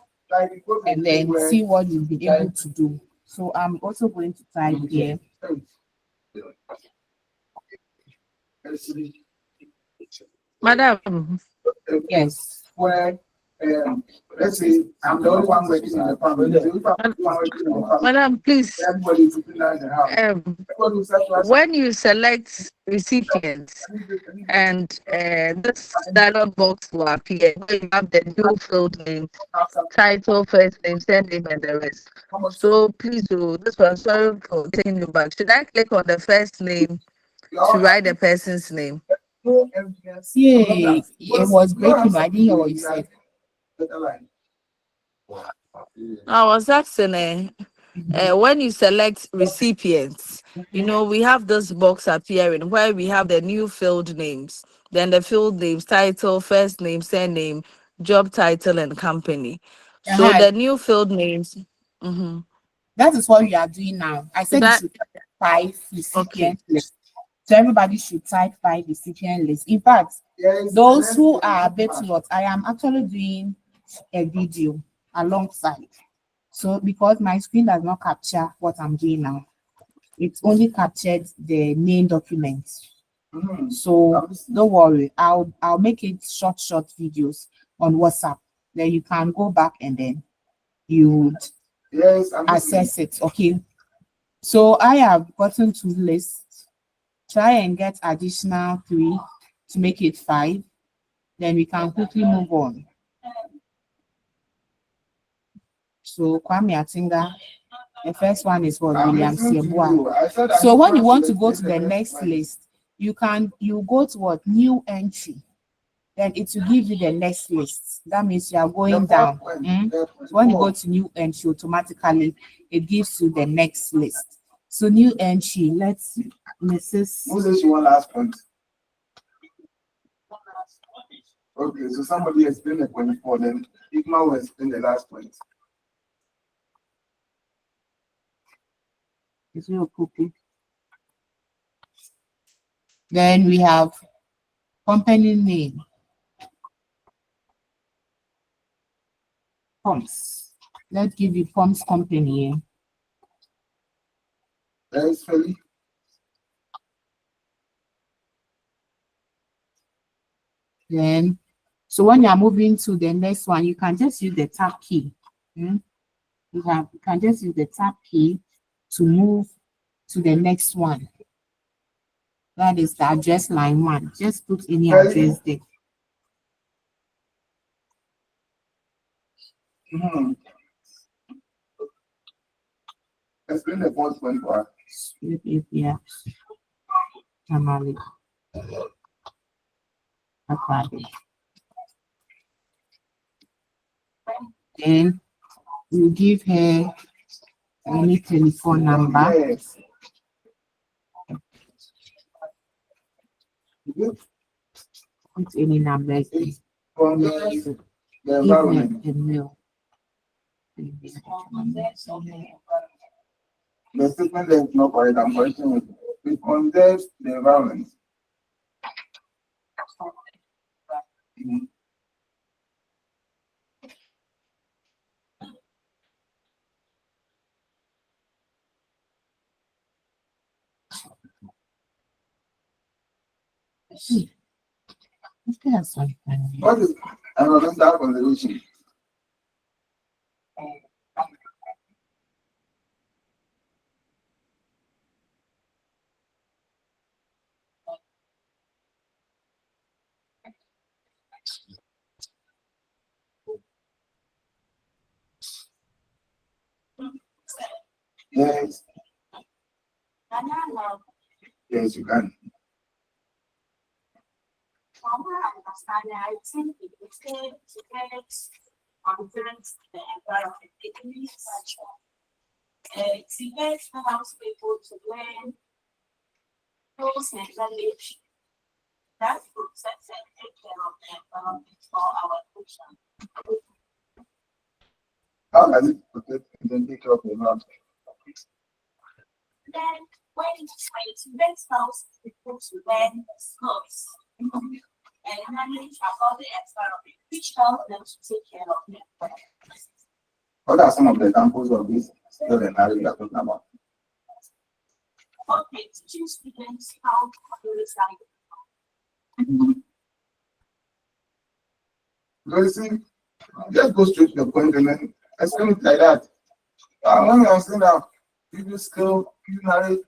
and then see what you'll be able to do. So I'm also going to type here. Madam. Yes. Where let's say I'm the only one working in the family. So if I'm the one working in the family, Madam, please. everybody sitting down in the house. When you select recipients and this dialog box will appear where you have the new field name, title, first name, surname, and the rest. So please do this one. Sorry for taking you back. Should I click on the first name to write the person's name? Yeah, it was breaking. I didn't hear what you said. I was asking, when you select recipients, you know, we have this box appearing where we have the new field names, then the field names, title, first name, surname, job title, and company. So the new field names. That is what we are doing now. I said you should type 5 recipient lists. So everybody should type 5 recipient lists. In fact, those who are a bit lost, I am actually doing a video alongside. So because my screen does not capture what I'm doing now, it's only captured the main document. So don't worry, I'll make it short videos on WhatsApp. Then you can go back and then you access it. Okay. So I have gotten 2 lists. Try and get additional 3 to make it 5. Then we can quickly move on. So Kwame Atinga, the first one is what William Siebua. So when you want to go to the next list, you go to what new entry. Then it will give you the next list. That means you are going down. So when you go to new entry, automatically it gives you the next list. So new entry, let's Mrs. Who says you want last point? Okay, so somebody explain the point before, then Igma will explain the last point. Zero cookie. Then we have company name. Pumps. Let's give you Pumps Company. That's funny. Then, so when you are moving to the next one, you can just use the tab key. You can just use the tab key to move to the next one. That is the address line 1. Just put any address there. Explain the first one for us. Yeah. Tamale. Then you give her any telephone number. Yes. Put any number. From the Give her environment. a mail. The statement is not correct. I'm questioning it. It contains the environment. What is environmental conservation? Yes. Yes, you can. From what I understand, I think it is to get conference the environment. It means such to get allows people to learn those and knowledge that process and take care of the environment for our future. How does it protect and then take care of the environment? Then when it's event allows people to learn skills and knowledge about the environment, which helps them to take care of the environment. What are some of the examples of this skill and knowledge you're talking about? Okay, teaching students how to recycle. So you see, just go straight to the point and then explain it like that. When you're saying that people skill, you knowledge,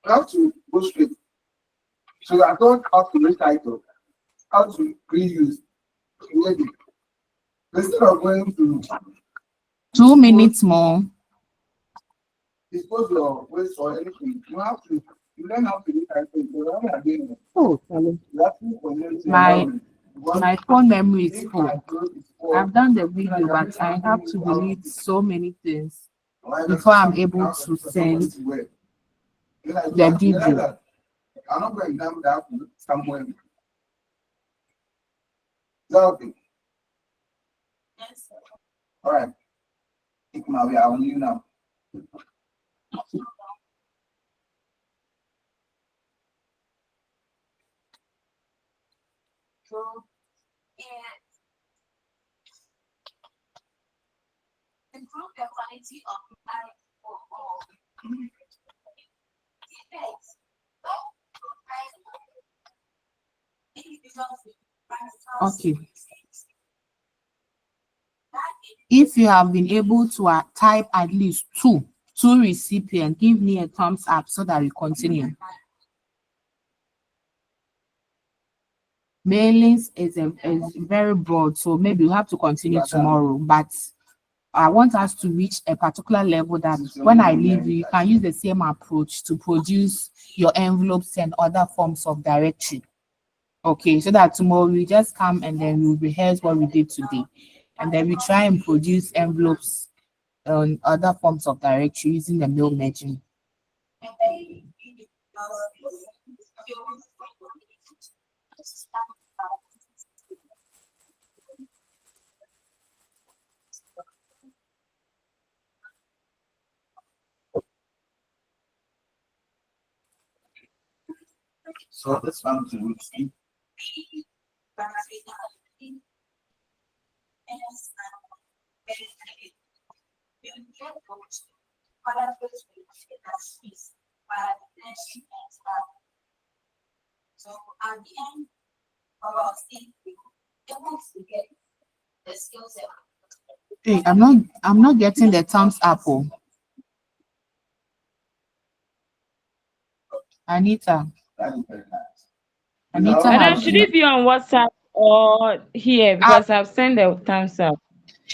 you have to go straight. So I thought how to recycle, how to reuse, maybe. Instead of going to 2 minutes more. dispose your waste or anything, you have to learn how to recycle. So when you're doing it, Oh, you have to connect the My- environment. my phone memory is full. I've done the video, but I have to delete so many things before I'm able to send the video. I'm not going down that somewhere. Is that okay? Yes, sir. All right. Take my way. I will you now. So, and improve the quality of life for all. Yes. Okay. If you have been able to type at least two recipients, give me a thumbs up so that we continue. Mailings is very broad, so maybe we have to continue tomorrow, but I want us to reach a particular level that when I leave you, you can use the same approach to produce your envelopes and other forms of directory. Okay, so that tomorrow we just come and then we rehearse what we did today. And then we try and produce envelopes on other forms of directory using the mail merging. So this one to see. So at the end of our state, it wants to get the skill set. Hey, I'm not getting the thumbs up. Oh. Anita. Anita Madam, has should it be on WhatsApp or here? Because I've sent the thumbs up.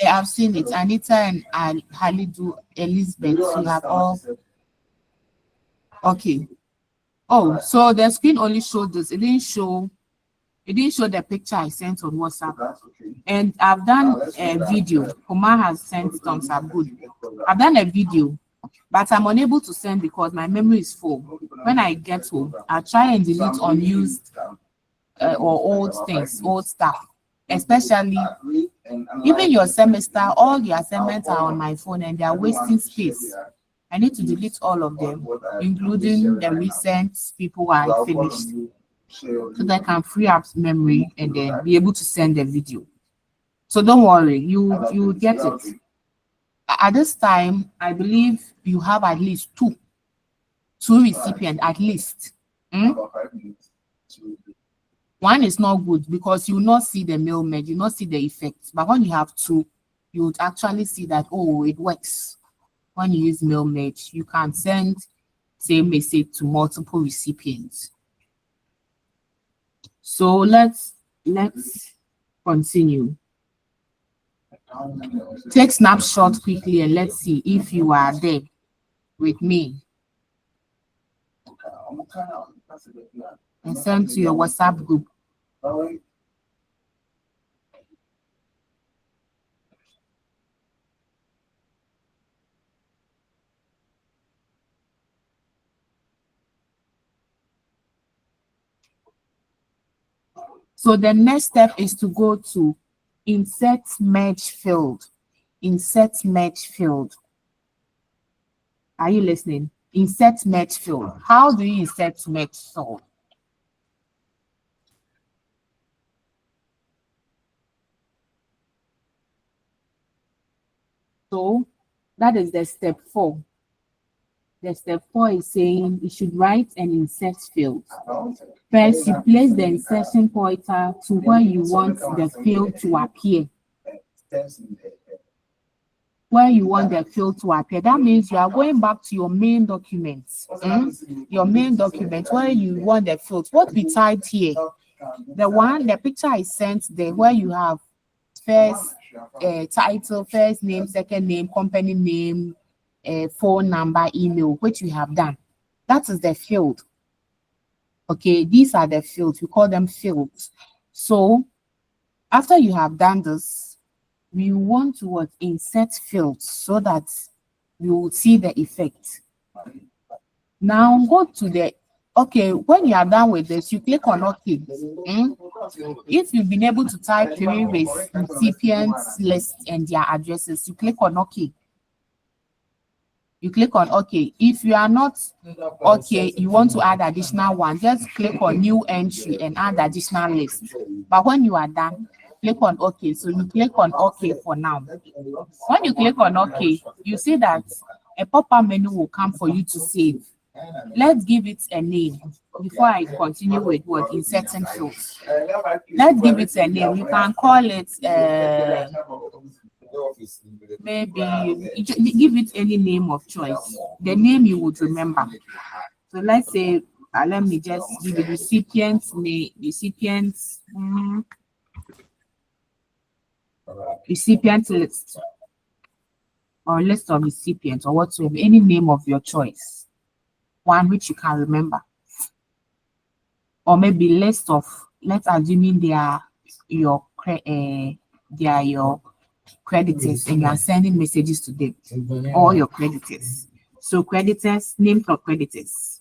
I've seen it. Anita and Halidu, Elizabeth, you have all. Okay. Oh, so the screen only showed this. It didn't show the picture I sent on WhatsApp. And I've done a video. Kumar has sent thumbs up. Good. I've done a video, but I'm unable to send because my memory is full. When I get home, I'll try and delete unused or old things, old stuff. Especially, even your semester, all the assignments are on my phone and they are wasting space. I need to delete all of them, including the recent people I finished, so that I can free up memory and then be able to send the video. So don't worry, you get it. At this time, I believe you have at least two recipients at least. One is not good because you will not see the mail made, you will not see the effects. But when you have two, you would actually see that, oh, it works. When you use mail made, you can send same message to multiple recipients. So let's continue. Take snapshot quickly and let's see if you are there with me. And send to your WhatsApp group. So the next step is to go to insert merge field. Insert merge field. Are you listening? Insert merge field. How do you insert merge field? So that is the step 4. The step 4 is saying you should write an insert field. First, you place the insertion pointer to where you want the field to appear. Where you want the field to appear. That means you are going back to your main document. Your main document where you want the field. What we typed here, the picture I sent there, where you have first title, first name, second name, company name, phone number, email, which we have done. That is the field. Okay, these are the fields. We call them fields. So after you have done this, we want to insert fields so that you will see the effect. Now go to the, okay, when you are done with this, you click on OK. If you've been able to type 3 recipients list and their addresses, you click on OK. You click on OK. If you are not OK, you want to add additional one, just click on new entry and add additional list. But when you are done, click on OK. So you click on OK for now. When you click on OK, you see that a pop-up menu will come for you to save. Let's give it a name before I continue with what inserting fields. Let's give it a name. You can call it maybe give it any name of choice. The name you would remember. So let's say let me just give it recipient's name, recipient list, or list of recipients, or whatsoever, any name of your choice. One which you can remember. Or maybe list of, let's assume they are your creditors and you are sending messages to them, all your creditors. So creditors, names of creditors.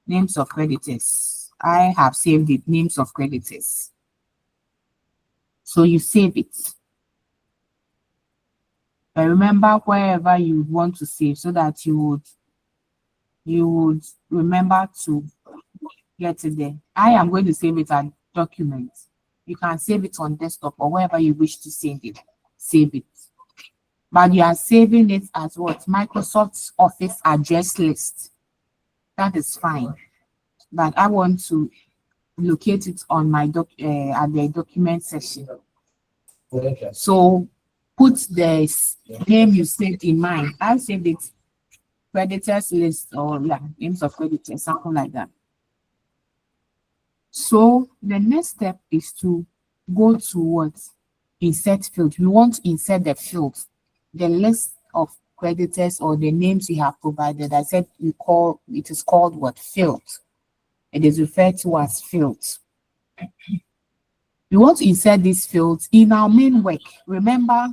Names of creditors. I have saved it, names of creditors. So you save it. But remember wherever you want to save so that you would you would remember to get it there. I am going to save it as document. You can save it on desktop or wherever you wish to save it. Save it. But you are saving it as what? Microsoft Office address list. That is fine. But I want to locate it on my at the document section. So put the name you saved in mind. I saved it creditors list or names of creditors, something like that. So the next step is to go to what? Insert field. We want to insert the field, the list of creditors or the names you have provided. I said it is called what? Field. It is referred to as fields. We want to insert these fields in our main work. Remember,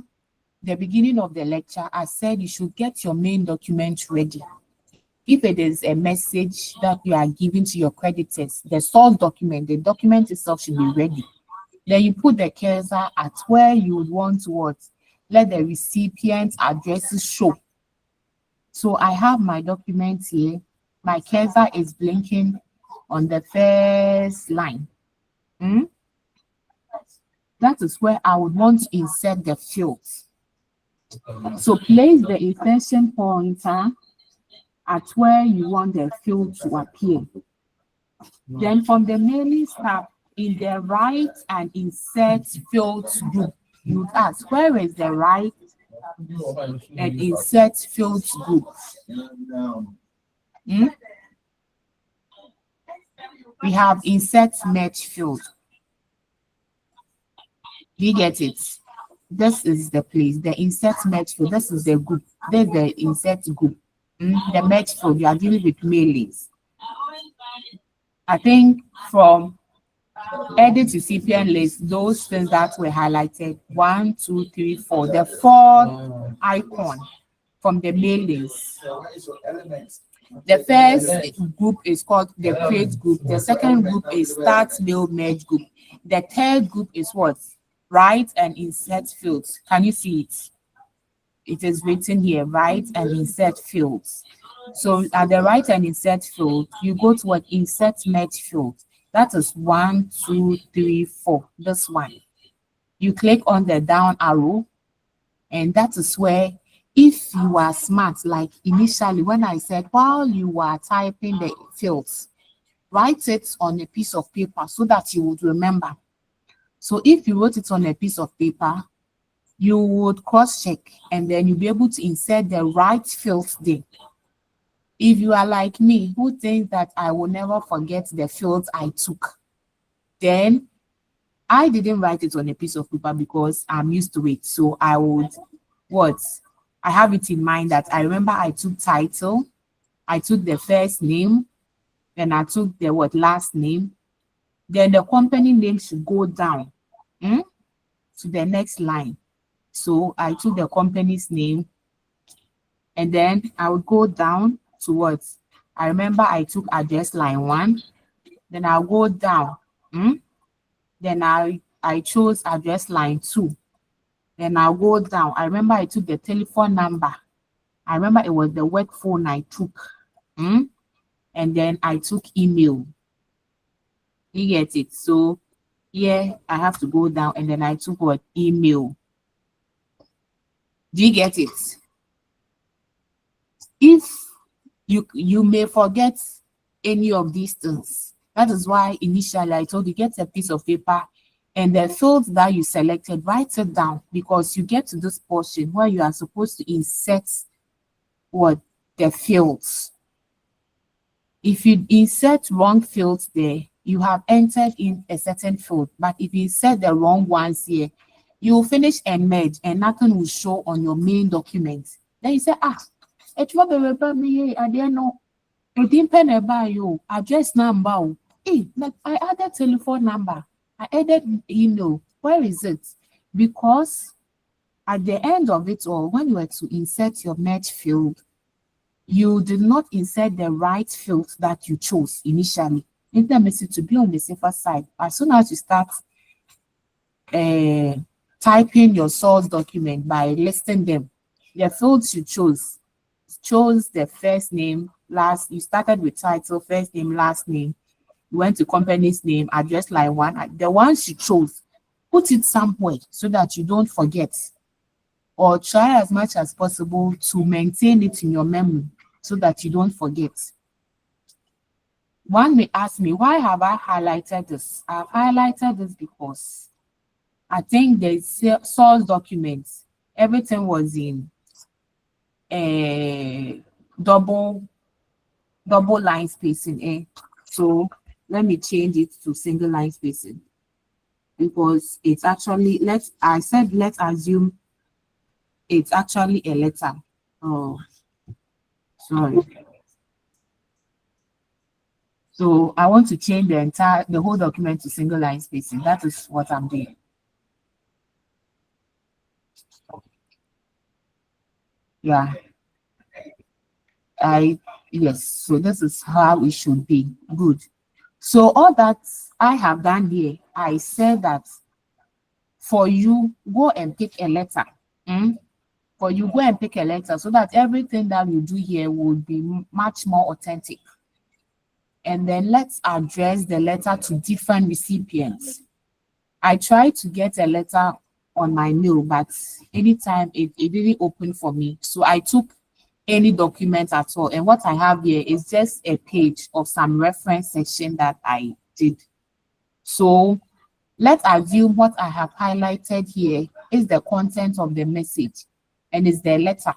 the beginning of the lecture, I said you should get your main document ready. If it is a message that you are giving to your creditors, the source document, the document itself should be ready. Then you put the cursor at where you would want to what? Let the recipient addresses show. So I have my document here. My cursor is blinking on the first line. That is where I would want to insert the fields. So place the insertion pointer at where you want the field to appear. Then from the mailing tab, in the write and insert fields group, you would ask, where is the write and insert fields group? We have insert merge field. You get it? This is the place, the insert merge field. This is the group. There's the insert group. The merge field, you are dealing with mailings. I think from edit recipient list, those things that were highlighted, 1, 2, 3, 4, the 4th icon from the mailings. The first group is called the create group. The second group is start mail merge group. The third group is what? Write and insert fields. Can you see it? It is written here, write and insert fields. So at the write and insert field, you go to what? Insert merge field. That is 1, 2, 3, 4. This one. You click on the down arrow, and that is where, if you are smart, like initially when I said while you are typing the fields, write it on a piece of paper so that you would remember. So if you wrote it on a piece of paper, you would cross-check and then you'll be able to insert the right fields there. If you are like me, who thinks that I will never forget the fields I took, then I didn't write it on a piece of paper because I'm used to it. So I would, I have it in mind that I remember I took title, I took the first name, then I took the last name. Then the company name should go down to the next line. So I took the company's name, and then I would go down towards. I remember I took address line 1. Then I'll go down. Then I chose address line 2. Then I'll go down. I remember I took the telephone number. I remember it was the work phone I took. And then I took email. You get it? So here I have to go down, and then I took what? Email. Do you get it? If you may forget any of these things, that is why initially I told you get a piece of paper and the fields that you selected, write it down, because you get to this portion where you are supposed to insert the fields. If you insert wrong fields there, you have entered in a certain field, but if you insert the wrong ones here, you will finish and merge and nothing will show on your main document. Then you say, it will be about me. I didn't know. It didn't about you. Address number. Hey, like I added telephone number. I added email. Where is it? Because at the end of it all, when you were to insert your merge field, you did not insert the right field that you chose initially. It makes it to be on the safer side. As soon as you start typing your source document by listing them, the fields you chose the first name, last, you started with title, first name, last name, you went to company's name, address line one. The ones you chose, put it somewhere so that you don't forget, or try as much as possible to maintain it in your memory so that you don't forget. One may ask me, why have I highlighted this? I've highlighted this because I think the source documents, everything was in a double line spacing. So let me change it to single line spacing, because it's actually, let's assume it's actually a letter. Oh, sorry. So I want to change the whole document to single line spacing. That is what I'm doing. Yeah. Yes, so this is how it should be. Good. So all that I have done here, I said that for you, go and pick a letter. For you, go and pick a letter so that everything that we do here will be much more authentic. And then let's address the letter to different recipients. I tried to get a letter on my mail, but anytime it didn't open for me. So I took any document at all. And what I have here is just a page of some reference section that I did. So let's assume what I have highlighted here is the content of the message and is the letter.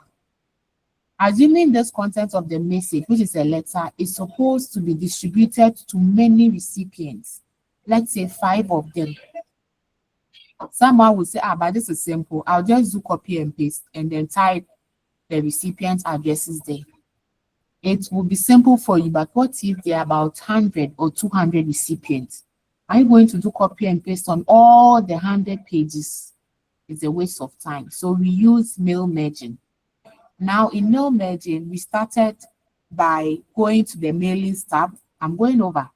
Assuming this content of the message, which is a letter, is supposed to be distributed to many recipients, let's say 5 of them. Someone will say, but this is simple. I'll just do copy and paste and then type the recipient addresses there. It will be simple for you, but what if there are about 100 or 200 recipients? Are you going to do copy and paste on all the 100 pages? It's a waste of time. So we use mail merging. Now in mail merging, we started by going to the mailings tab. I'm going over.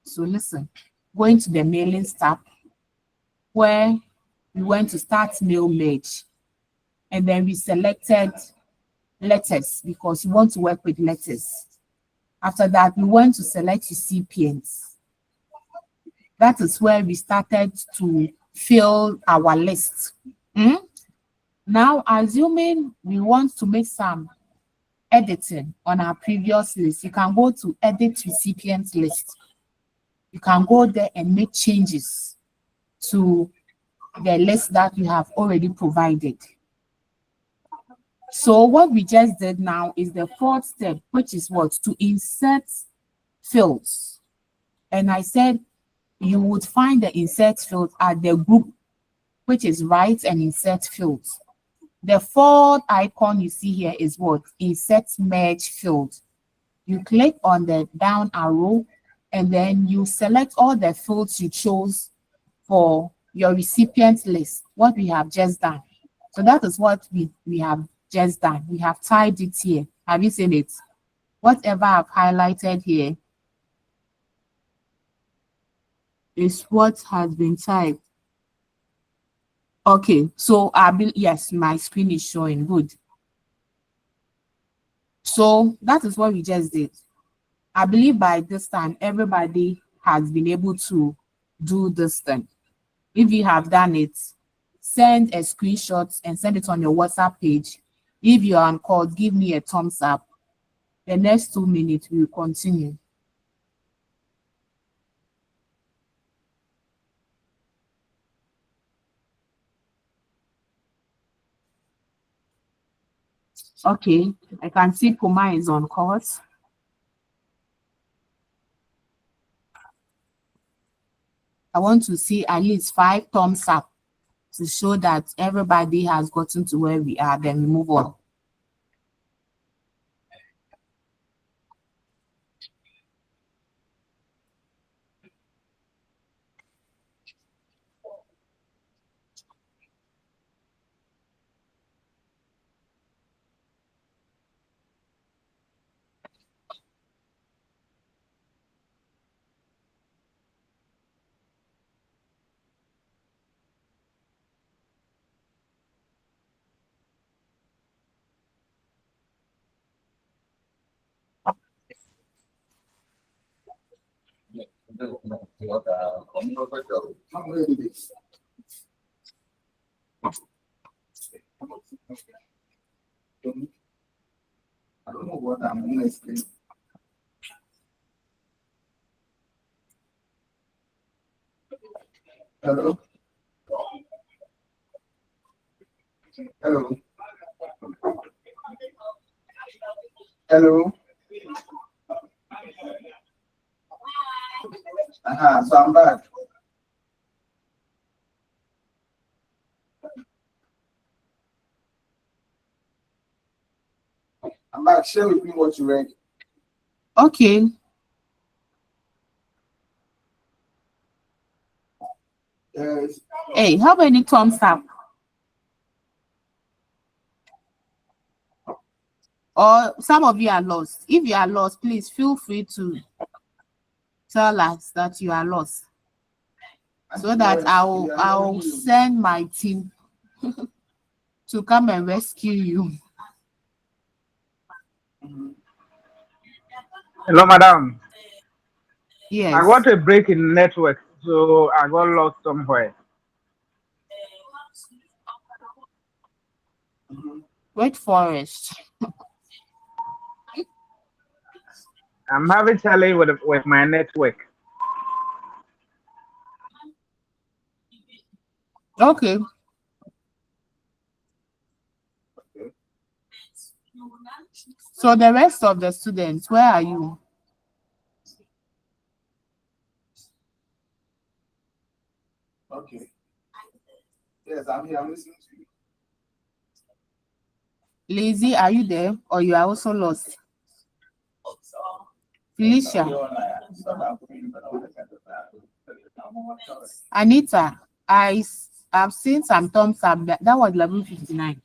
So listen, going to the mailings tab where we went to start mail merge. And then we selected letters because we want to work with letters. After that, we went to select recipients. That is where we started to fill our list. Now, assuming we want to make some editing on our previous list, you can go to edit recipient list. You can go there and make changes to the list that you have already provided. So what we just did now is the fourth step, which is what? To insert fields. And I said you would find the insert field at the group, which is write and insert fields. The fourth icon you see here is what? Insert merge field. You click on the down arrow and then you select all the fields you chose for your recipient list, what we have just done. So that is what we have just done. We have typed it here. Have you seen it? Whatever I've highlighted here is what has been typed. Okay, so yes, my screen is showing. Good. So that is what we just did. I believe by this time, everybody has been able to do this thing. If you have done it, send a screenshot and send it on your WhatsApp page. If you are on call, give me a thumbs up. The next 2 minutes, we will continue. Okay, I can see Puma is on course. I want to see at least 5 thumbs up to show that everybody has gotten to where we are. Then we move on. I don't know what I'm going to explain. Hello? Hello? Hello? So I'm back. I'm back. Share with me what you read. Okay. Yes. Hey, how many thumbs up? Or some of you are lost. If you are lost, please feel free to tell us that you are lost, so that I'll send my team to come and rescue you. Hello, madam. Yes. I got a break in network, so I got lost somewhere. Wait Forest. I'm having challenge with my network. Okay. So the rest of the students, where are you? Okay. Yes, I'm here. I'm listening to you. Lazy, are you there, or you are also lost? Felicia. Anita, I've seen some thumbs up. That was 11:59.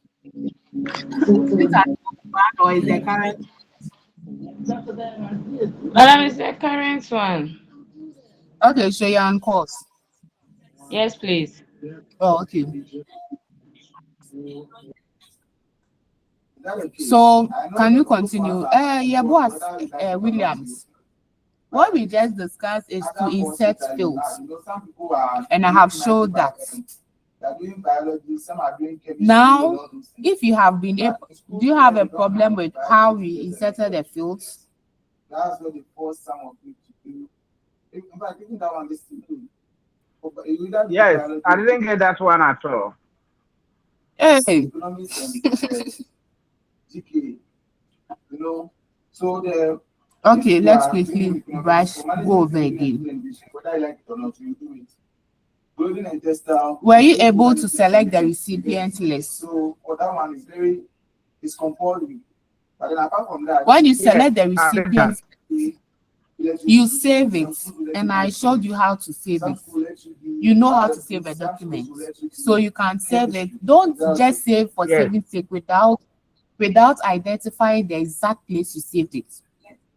Is that or is the current? Madam, it's the current one. Okay, so you're on course. Yes, please. Oh, okay. So can you continue? Yeah, boss, Williams. What we just discussed is to insert fields, and I have showed that. Now, if you have been able, do you have a problem with how we inserted the fields? That's what the first sum of it to do. In fact, even that one is to do. Yes, I didn't get that one at all. Hey. Economics and GK, so the okay, let's quickly go over again. Whether I like it or not, you do it. Clothing and textile. Were you able to select the recipient list? So for that one, it's compulsory. But then apart from that, when you select the recipient, you save it, and I showed you how to save it. You know how to save a document, so you can save it. Don't just save for saving sake without identifying the exact place you saved it.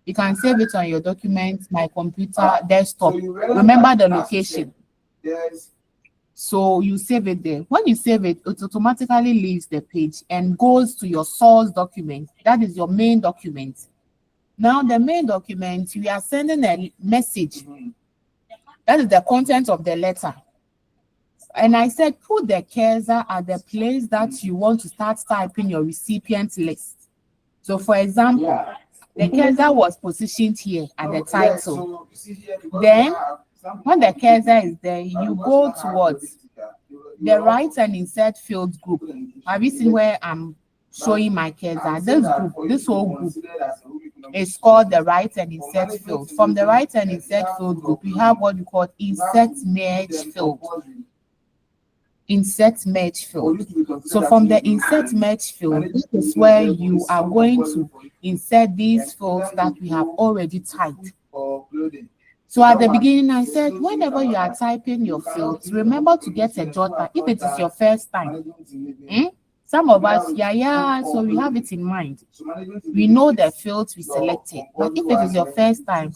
You can save it on your document, my computer, desktop. Remember the location. So you save it there. When you save it, it automatically leaves the page and goes to your source document. That is your main document. Now, the main document, we are sending a message. That is the content of the letter. And I said, put the cursor at the place that you want to start typing your recipient list. So, for example, the cursor was positioned here at the title. Then, when the cursor is there, you go towards the write and insert field group. Have you seen where I'm showing my cursor? This group, this whole group is called the write and insert field. From the write and insert field group, we have what we call insert merge field. Insert merge field. So from the insert merge field, this is where you are going to insert these fields that we have already typed. So at the beginning, I said, whenever you are typing your fields, remember to get a jot pad if it is your first time. Some of us, so we have it in mind. We know the fields we selected. But if it is your first time,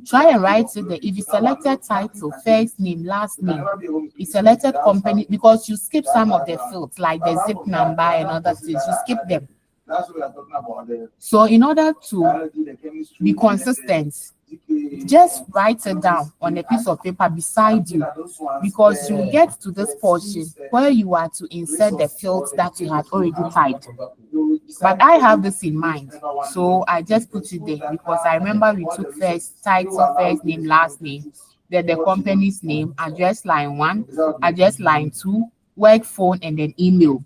try and write it there. If you selected title, first name, last name, you selected company, because you skip some of the fields, like the zip number and other things, you skip them. So in order to be consistent, just write it down on a piece of paper beside you, because you get to this portion where you are to insert the fields that you had already typed. But I have this in mind, so I just put it there because I remember we took first title, first name, last name, then the company's name, address line 1, address line 2, work phone, and then email.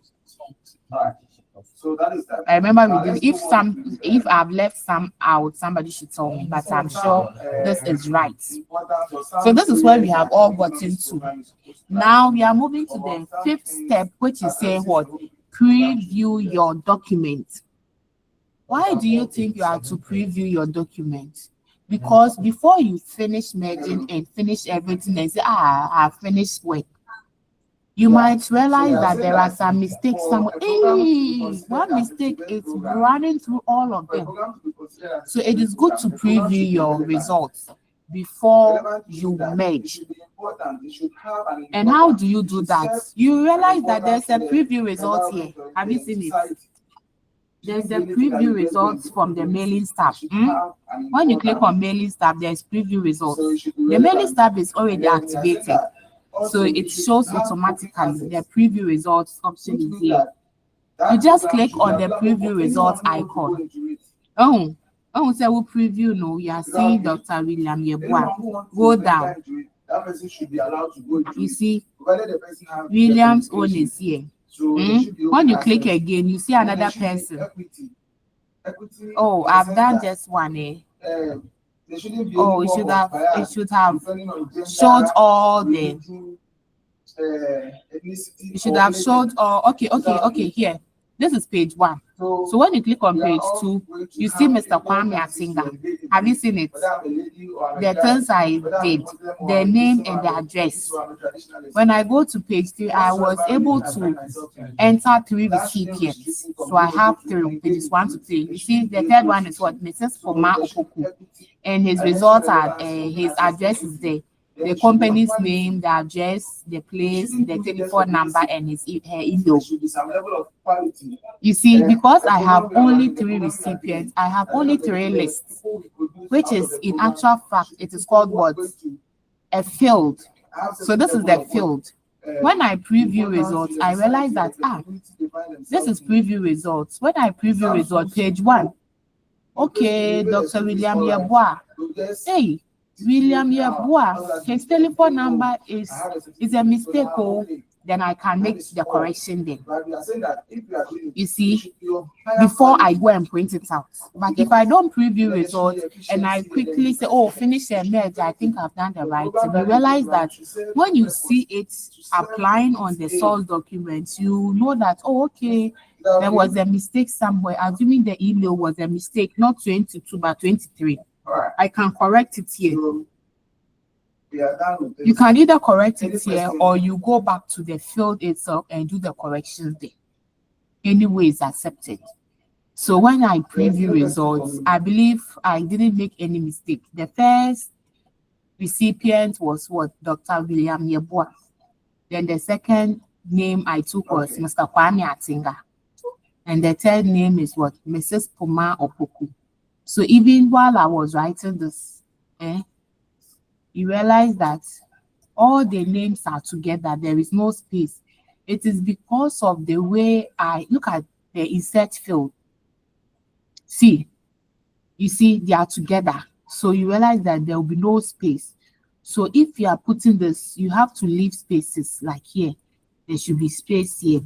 So that is that. I remember we did. If I've left some out, somebody should tell me, but I'm sure this is right. So this is where we have all gotten to. Now we are moving to the 5th step, which is saying what? Preview your document. Why do you think you have to preview your document? Because before you finish merging and finish everything and say, I've finished work, you might realize that there are some mistakes somewhere. Hey, one mistake is running through all of them. So it is good to preview your results before you merge. And how do you do that? You realize that there's a preview result here. Have you seen it? There's a preview results from the mailing staff. When you click on mailing staff, there's preview results. The mailing staff is already activated, so it shows automatically. The preview results option is here. You just click on the preview results icon. So we preview. No, you are seeing Dr. William Yeboah. Go down. You see, William's own is here. When you click again, you see another person. Oh, I've done just one. Oh, it should have showed all the. It should have showed all. Okay. Here, this is page 1. So when you click on page 2, you see Mr. Kwame Atinga. Have you seen it? The things I did, the name and the address. When I go to page 3, I was able to enter 3 recipients. So I have 3, pages 1 to 3. You see, the third one is what? Mrs. Foma Opoku. And his results are, his address is there. The company's name, the address, the place, the telephone number, and her email. You see, because I have only 3 recipients, I have only 3 lists, which is in actual fact, it is called what? A field. So this is the field. When I preview results, I realize that, this is preview results. When I preview results, page 1. Okay, Dr. William Yeboah. Hey, William Yeboah, his telephone number is a mistake. Then I can make the correction there. You see, before I go and print it out. But if I don't preview results and I quickly say, finish a merge, I think I've done the right thing. You realize that when you see it applying on the source documents, you know that, okay, there was a mistake somewhere. Assuming the email was a mistake, not 22, but 23. I can correct it here. You can either correct it here or you go back to the field itself and do the corrections there. Anyway, it's accepted. So when I preview results, I believe I didn't make any mistake. The first recipient was what? Dr. William Yeboah. Then the second name I took was Mr. Kwame Atinga. And the third name is what? Mrs. Foma Opoku. So even while I was writing this, you realize that all the names are together. There is no space. It is because of the way I look at the insert field. See, you see, they are together. So you realize that there will be no space. So if you are putting this, you have to leave spaces like here. There should be space here.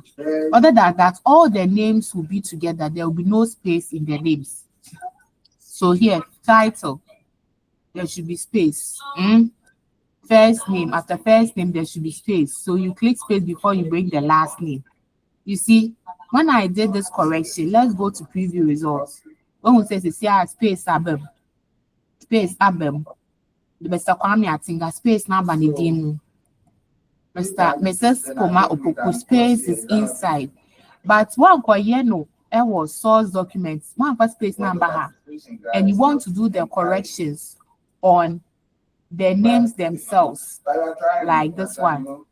Other than that, all the names will be together. There will be no space in the names. So here, title, there should be space. First name, after first name, there should be space. So you click space before you bring the last name. You see, when I did this correction, let's go to preview results. When we say space abem, the Mr. Kwame Atinga, space number Nidimu. Mrs. Foma Opoku, space is inside. But one no, it was source documents, one space number, and you want to do the corrections on the names themselves, like this one.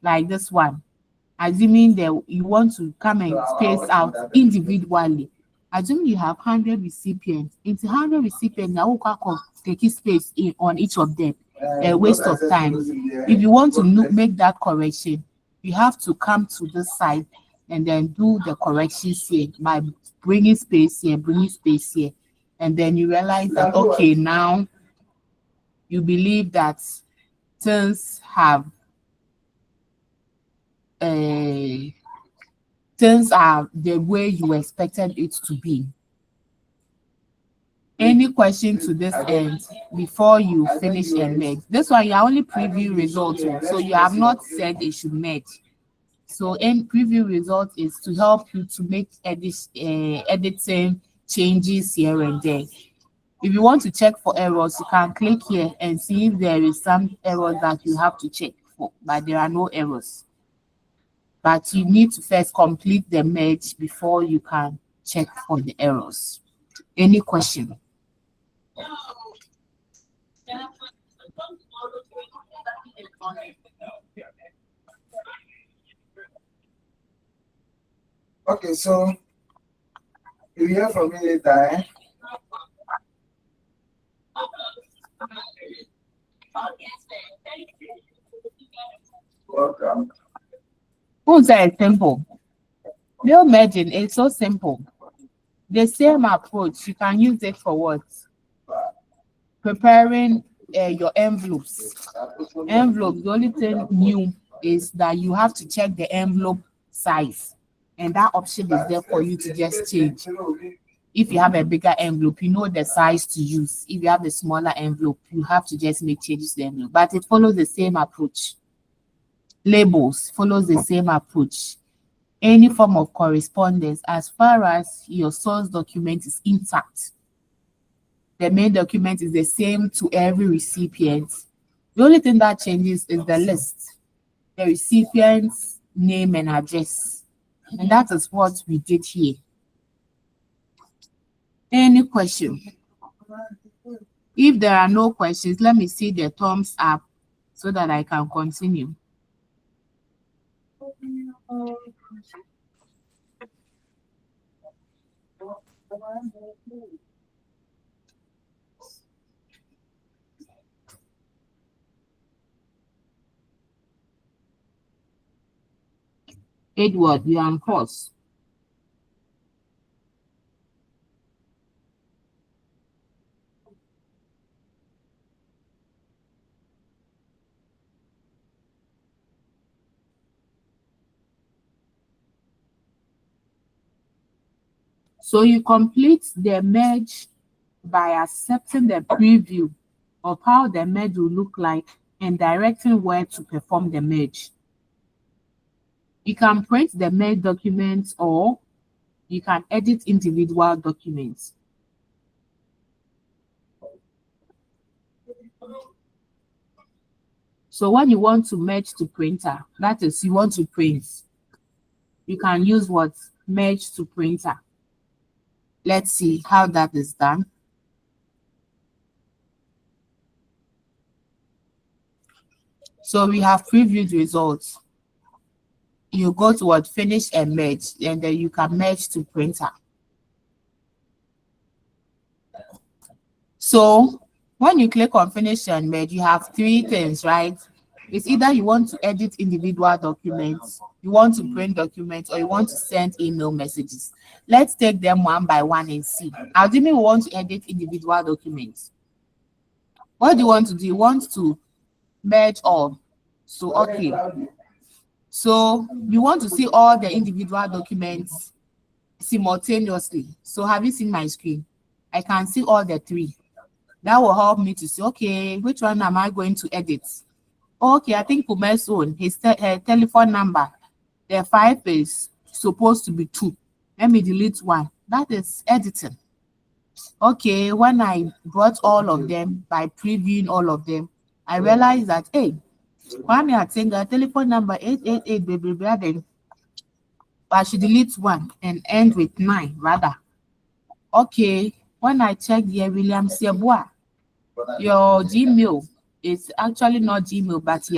Like this one. Assuming that you want to come and space out individually. Assume you have 100 recipients. Into 100 recipients, now we can take space in on each of them. A waste of time. If you want to make that correction, you have to come to this side and then do the corrections here by bringing space here, and then you realize that okay, now you believe that things are the way you expected it to be. Any question to this end before you finish and merge? This one you are only preview results, so you have not said it should merge. So in preview result is to help you to make editing changes here and there. If you want to check for errors, you can click here and see if there is some errors that you have to check for, but there are no errors. But you need to first complete the merge before you can check for the errors. Any question? Okay, so you hear from me later, eh? Welcome. Who's that simple? Real merging is so simple. The same approach, you can use it for what? Preparing your envelopes. The only thing new is that you have to check the envelope size, and that option is there for you to just change. If you have a bigger envelope, you know the size to use. If you have a smaller envelope, you have to just make changes to the envelope. But it follows the same approach. Labels follows the same approach. Any form of correspondence, as far as your source document is intact, the main document is the same to every recipient. The only thing that changes is the list, the recipient's name and address. And that is what we did here. Any question? If there are no questions, let me see the thumbs up so that I can continue. Edward, you are on course. So you complete the merge by accepting the preview of how the merge will look like and directing where to perform the merge. You can print the merge documents or you can edit individual documents. So when you want to merge to printer, that is, you want to print, you can use what? Merge to printer. Let's see how that is done. So we have previewed results. You go to what? Finish and merge, and then you can merge to printer. So when you click on finish and merge, you have three things, right? It's either you want to edit individual documents, you want to print documents, or you want to send email messages. Let's take them one by one and see. Assuming we want to edit individual documents. What do you want to do? You want to merge all. So, okay. So you want to see all the individual documents simultaneously. So have you seen my screen? I can see all the three. That will help me to see, okay, which one am I going to edit? Okay, I think Kume's own, his telephone number, the 5 is supposed to be 2. Let me delete 1. That is editing. Okay, when I brought all of them by previewing all of them, I realized that, hey, when I think the telephone number 888, baby, then I should delete 1 and end with 9 rather. Okay, when I check here, William Sebois, your Gmail is actually not Gmail, but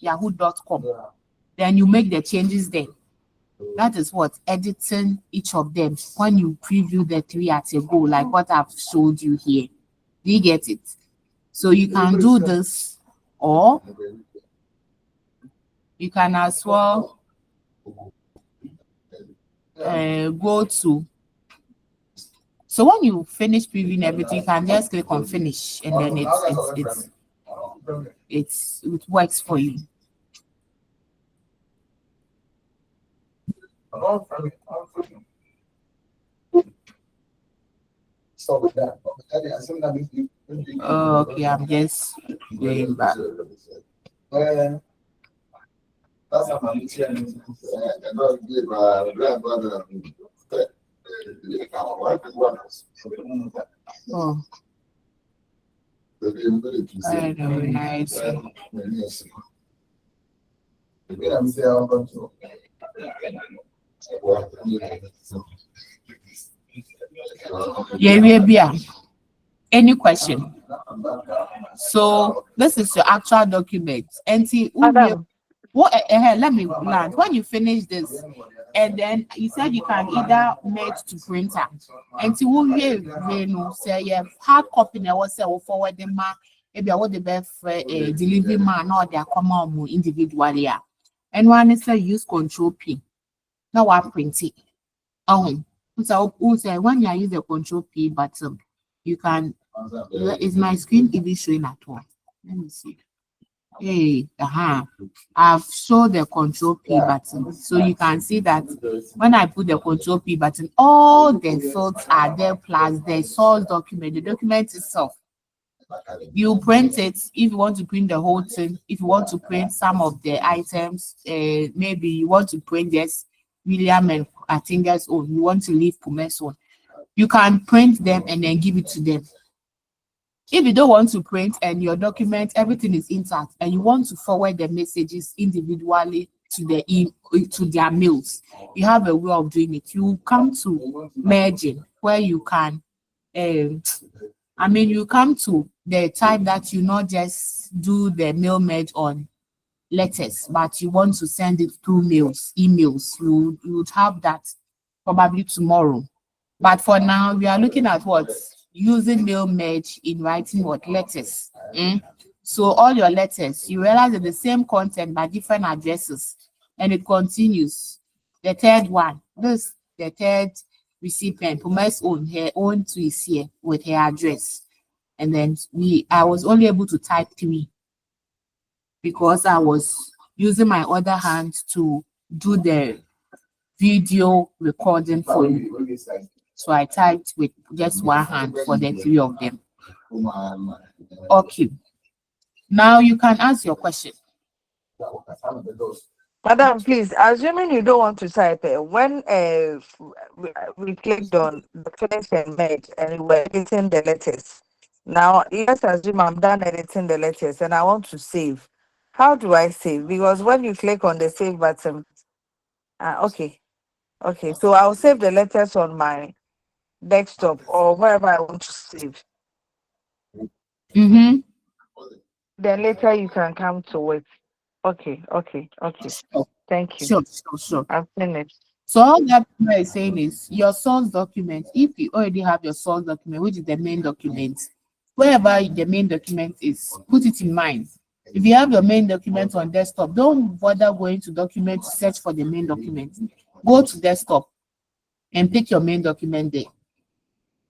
yahoo.com. Then you make the changes there. That is what editing each of them when you preview the 3 at a go, like what I've showed you here. Do you get it? So you can do this, or you can as well go to. So when you finish previewing everything, you can just click on finish, and then it works for you. Okay, I'm just going back. Oh. I know, nice. Yeah. Any question? So this is your actual document. And see, Madam, let me land. When you finish this, and then you said you can either merge to printer. And see, who here say you have hard copy now, was say forward the man, maybe I would the best delivery man or their common individually. And one is use Control P. Now I print it. So when you use the Control P button, you can. Is my screen even showing at all? Let me see. Hey, I've showed the Control P button, so you can see that when I put the Control P button, all the fields are there plus the source document, the document itself. You print it if you want to print the whole thing. If you want to print some of the items, maybe you want to print this William and Atinga's own. You want to leave Pume's own. You can print them and then give it to them. If you don't want to print and your document, everything is intact, and you want to forward the messages individually to their mails, you have a way of doing it. You come to merging where you can, you come to the time that you not just do the mail merge on letters, but you want to send it through emails. You would have that probably tomorrow. But for now, we are looking at what? Using mail merge in writing what? Letters. So all your letters, you realize that the same content but different addresses, and it continues. The third one, the third recipient, Puma's own, her own to is here with her address. And then I was only able to type 3 because I was using my other hand to do the video recording for you. So I typed with just one hand for the 3 of them. Okay. Now you can ask your question. Madam, please, assuming you don't want to type it, when we clicked on the finish and merge and we were editing the letters, now let's assume I'm done editing the letters and I want to save. How do I save? Because when you click on the save button, okay, so I'll save the letters on my desktop or wherever I want to save. Then later you can come to it. Okay. Thank you. Sure. I've finished. So all that is saying is your source document. If you already have your source document, which is the main document, wherever the main document is, put it in mind. If you have your main document on desktop, don't bother going to document to search for the main document. Go to desktop and pick your main document there.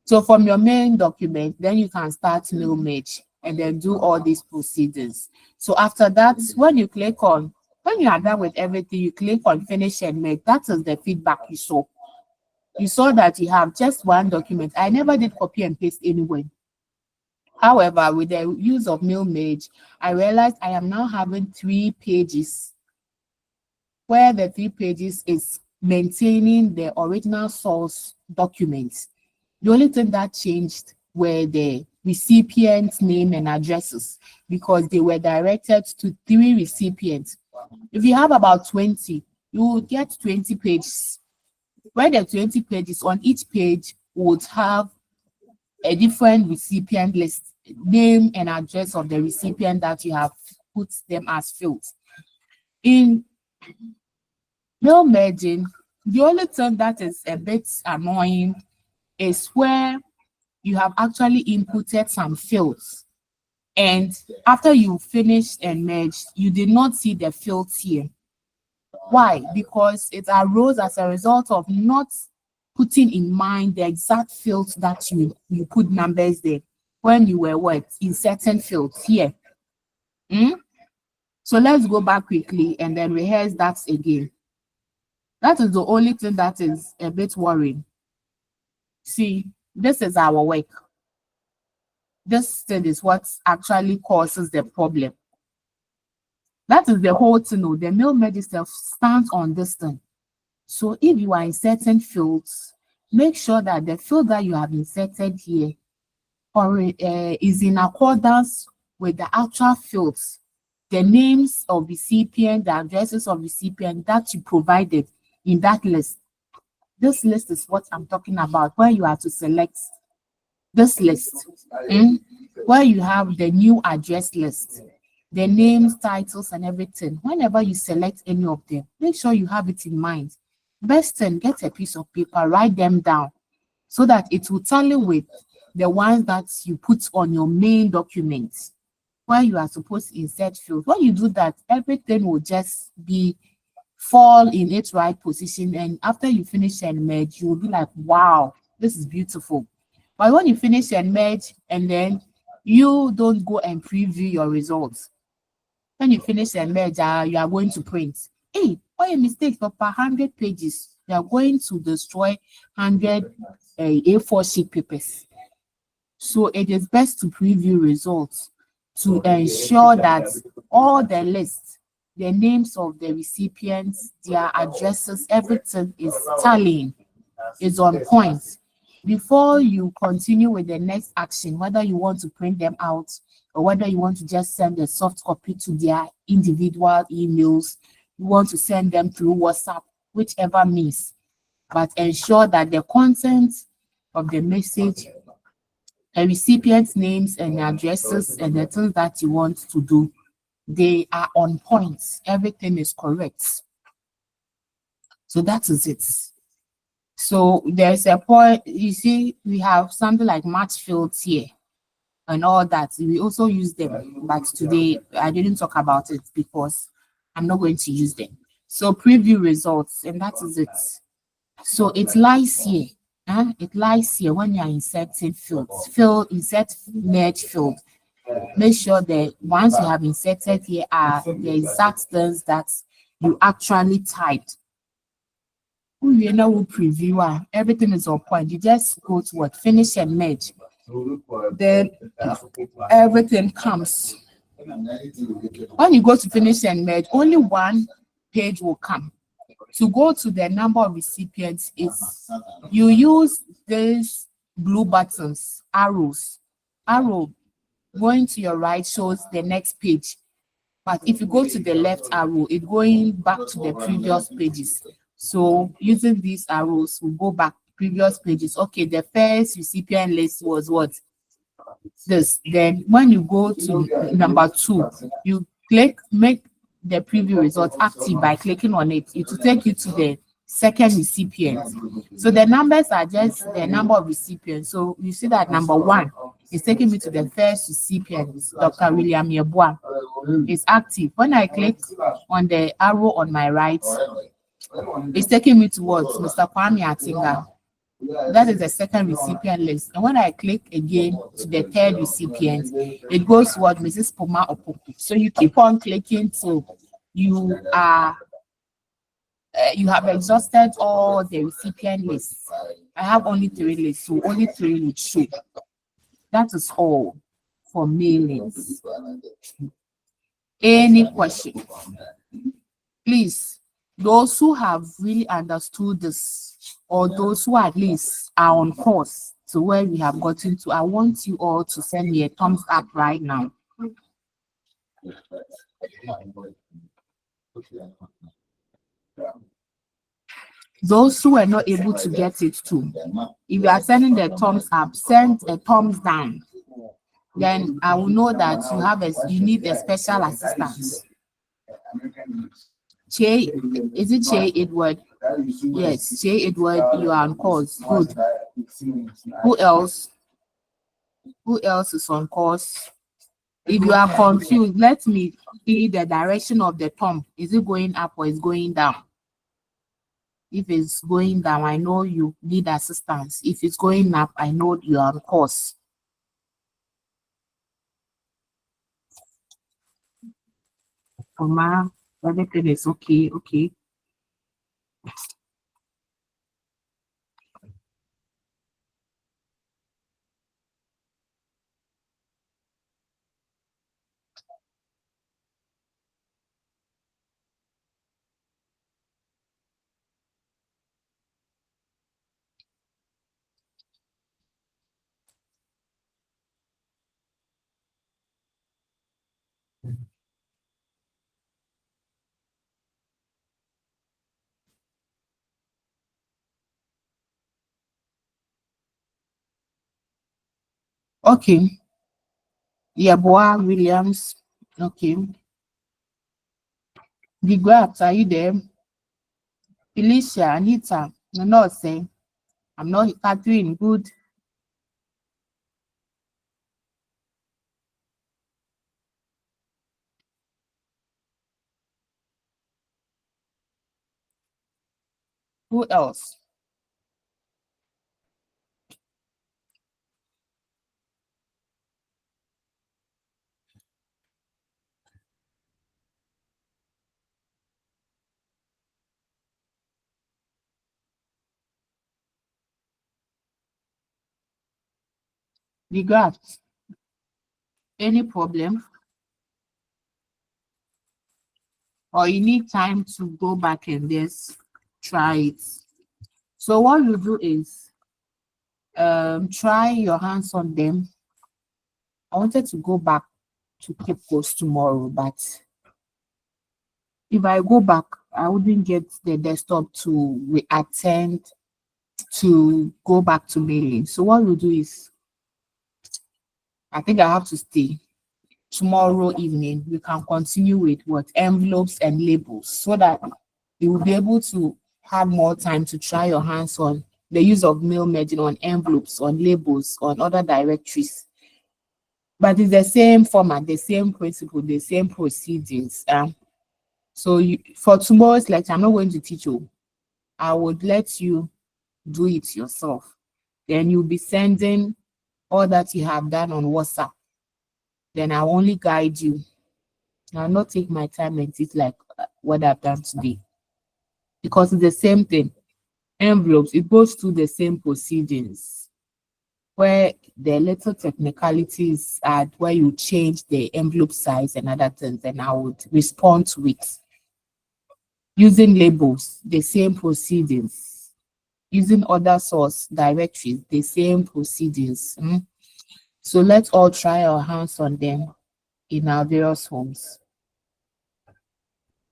So from your main document, then you can start mail merge and then do all these procedures. So after that, when you are done with everything, you click on finish and merge. That is the feedback you saw. You saw that you have just one document. I never did copy and paste anywhere. However, with the use of mail merge, I realized I am now having 3 pages, where the 3 pages is maintaining the original source documents. The only thing that changed were the recipient's name and addresses, because they were directed to 3 recipients. If you have about 20, you will get 20 pages. Where the 20 pages, on each page would have a different recipient list, name and address of the recipient that you have put them as fields. In mail merging, The only thing that is a bit annoying is where you have actually inputted some fields, and after you finished and merged, you did not see the fields here. Why? Because it arose as a result of not putting in mind the exact fields that you put numbers there when you were what? Inserting fields here. So let's go back quickly and then rehearse that again. That is the only thing that is a bit worrying. See, this is our work. This thing is what actually causes the problem. That is the whole thing. The mail register stands on this thing. So if you are inserting fields, make sure that the field that you have inserted here is in accordance with the actual fields, the names of recipient, the addresses of recipient that you provided in that list. This list is what I'm talking about, where you have to select this list, where you have the new address list, the names, titles, and everything. Whenever you select any of them, make sure you have it in mind. Best thing, get a piece of paper, write them down so that it will tally with the ones that you put on your main document where you are supposed to insert fields. When you do that, everything will just fall in its right position, and after you finish and merge, you will be like, wow, this is beautiful. But when you finish and merge and then you don't go and preview your results, when you finish and merge, you are going to print. Hey, a mistake for per 100 pages, you are going to destroy 100 A4 sheet papers. So it is best to preview results to ensure that all the lists, the names of the recipients, their addresses, everything is tallying, is on point. Before you continue with the next action, whether you want to print them out or whether you want to just send a soft copy to their individual emails, you want to send them through WhatsApp, whichever means, but ensure that the content of the message, the recipient's names and addresses and the things that you want to do, they are on point. Everything is correct. So that is it. So there's a point, you see, we have something like match fields here and all that. We also use them, but today I didn't talk about it because I'm not going to use them. So preview results, and that is it. So it lies here. It lies here when you are inserting fields. Insert merge field. Make sure that once you have inserted here are the exact things that you actually typed. You know, preview, everything is on point. You just go to what? Finish and merge. Then everything comes. When you go to finish and merge, only one page will come. To go to the number of recipients, is you use these blue buttons, arrows. Arrow going to your right shows the next page. But if you go to the left arrow, it's going back to the previous pages. So using these arrows, we'll go back previous pages. Okay, the first recipient list was what? This. Then when you go to number 2, you make the preview result active by clicking on it. It will take you to the second recipient. So the numbers are just the number of recipients. So you see that number 1 is taking me to the first recipient, Dr. William Yeboah. It's active. When I click on the arrow on my right, it's taking me towards Mr. Kwame Atinga. That is the second recipient list. And when I click again to the third recipient, it goes toward Mrs. Poma Opoku. So you keep on clicking till you have exhausted all the recipient lists. I have only 3 lists, so only 3 would show. That is all for mailings. Any question? Please, those who have really understood this, or those who at least are on course to where we have gotten to, I want you all to send me a thumbs up right now. Those who were not able to get it too, if you are sending the thumbs up, send a thumbs down. Then I will know that you need a special assistance. Che, is it Che Edward? Yes, J. Edward, you are on course. Good. Who else? Who else is on course? If you are confused, let me see the direction of the thumb. Is it going up or is going down? If it's going down, I know you need assistance. If it's going up, I know you are on course. Oma, everything is okay. Okay. Okay. Yaboa Williams. Okay. The Grabs, are you there? Felicia, Anita, I'm not saying. I'm not Catherine. Good. Who else? The Grabs. Any problem? Or you need time to go back and just try it. So what you do is try your hands on them. I wanted to go back to Cape Coast tomorrow, but if I go back, I wouldn't get the desktop to attend to go back to mailing. So what we'll do is, I think I have to stay. Tomorrow evening, we can continue with what envelopes and labels so that you will be able to have more time to try your hands on the use of mail merging on envelopes, on labels, on other directories. But it's the same format, the same principle, the same proceedings. So for tomorrow's lecture, I'm not going to teach you. I would let you do it yourself. Then you'll be sending all that you have done on WhatsApp. Then I'll only guide you. I'll not take my time and teach like what I've done today. Because it's the same thing. Envelopes, it goes through the same proceedings. Where the little technicalities are where you change the envelope size and other things, and I would respond to it. Using labels, the same proceedings. Using other source directories, the same proceedings. So let's all try our hands on them in our various homes.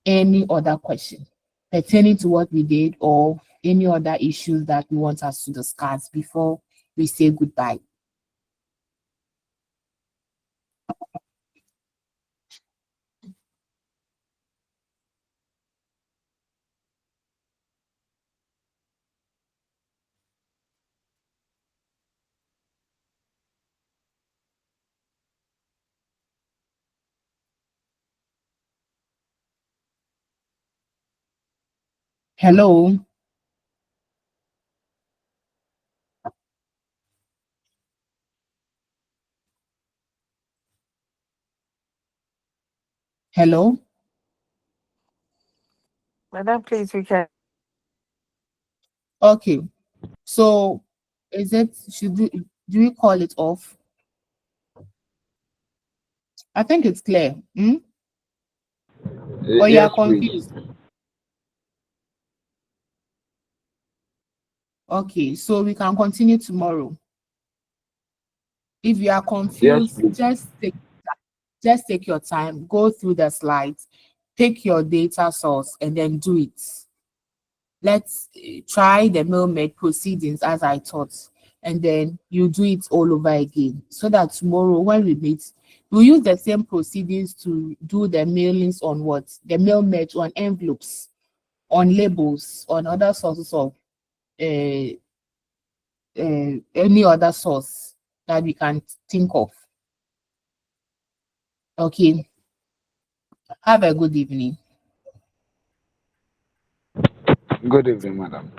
Any other question pertaining to what we did or any other issues that we want us to discuss before we say goodbye? Hello. Hello. Madam, please, we can. Okay. So do we call it off? I think it's clear. Or you are Yes, please. confused? Okay, so we can continue tomorrow. If you are Yes, confused, please. just take your time, go through the slides, pick your data source, and then do it. Let's try the mail-made proceedings as I taught, and then you do it all over again so that tomorrow when we meet, we'll use the same proceedings to do the mailings on what? The mail merge on envelopes. on labels, on other sources of any other source that we can think of. Okay. Have a good evening. Good evening, madam.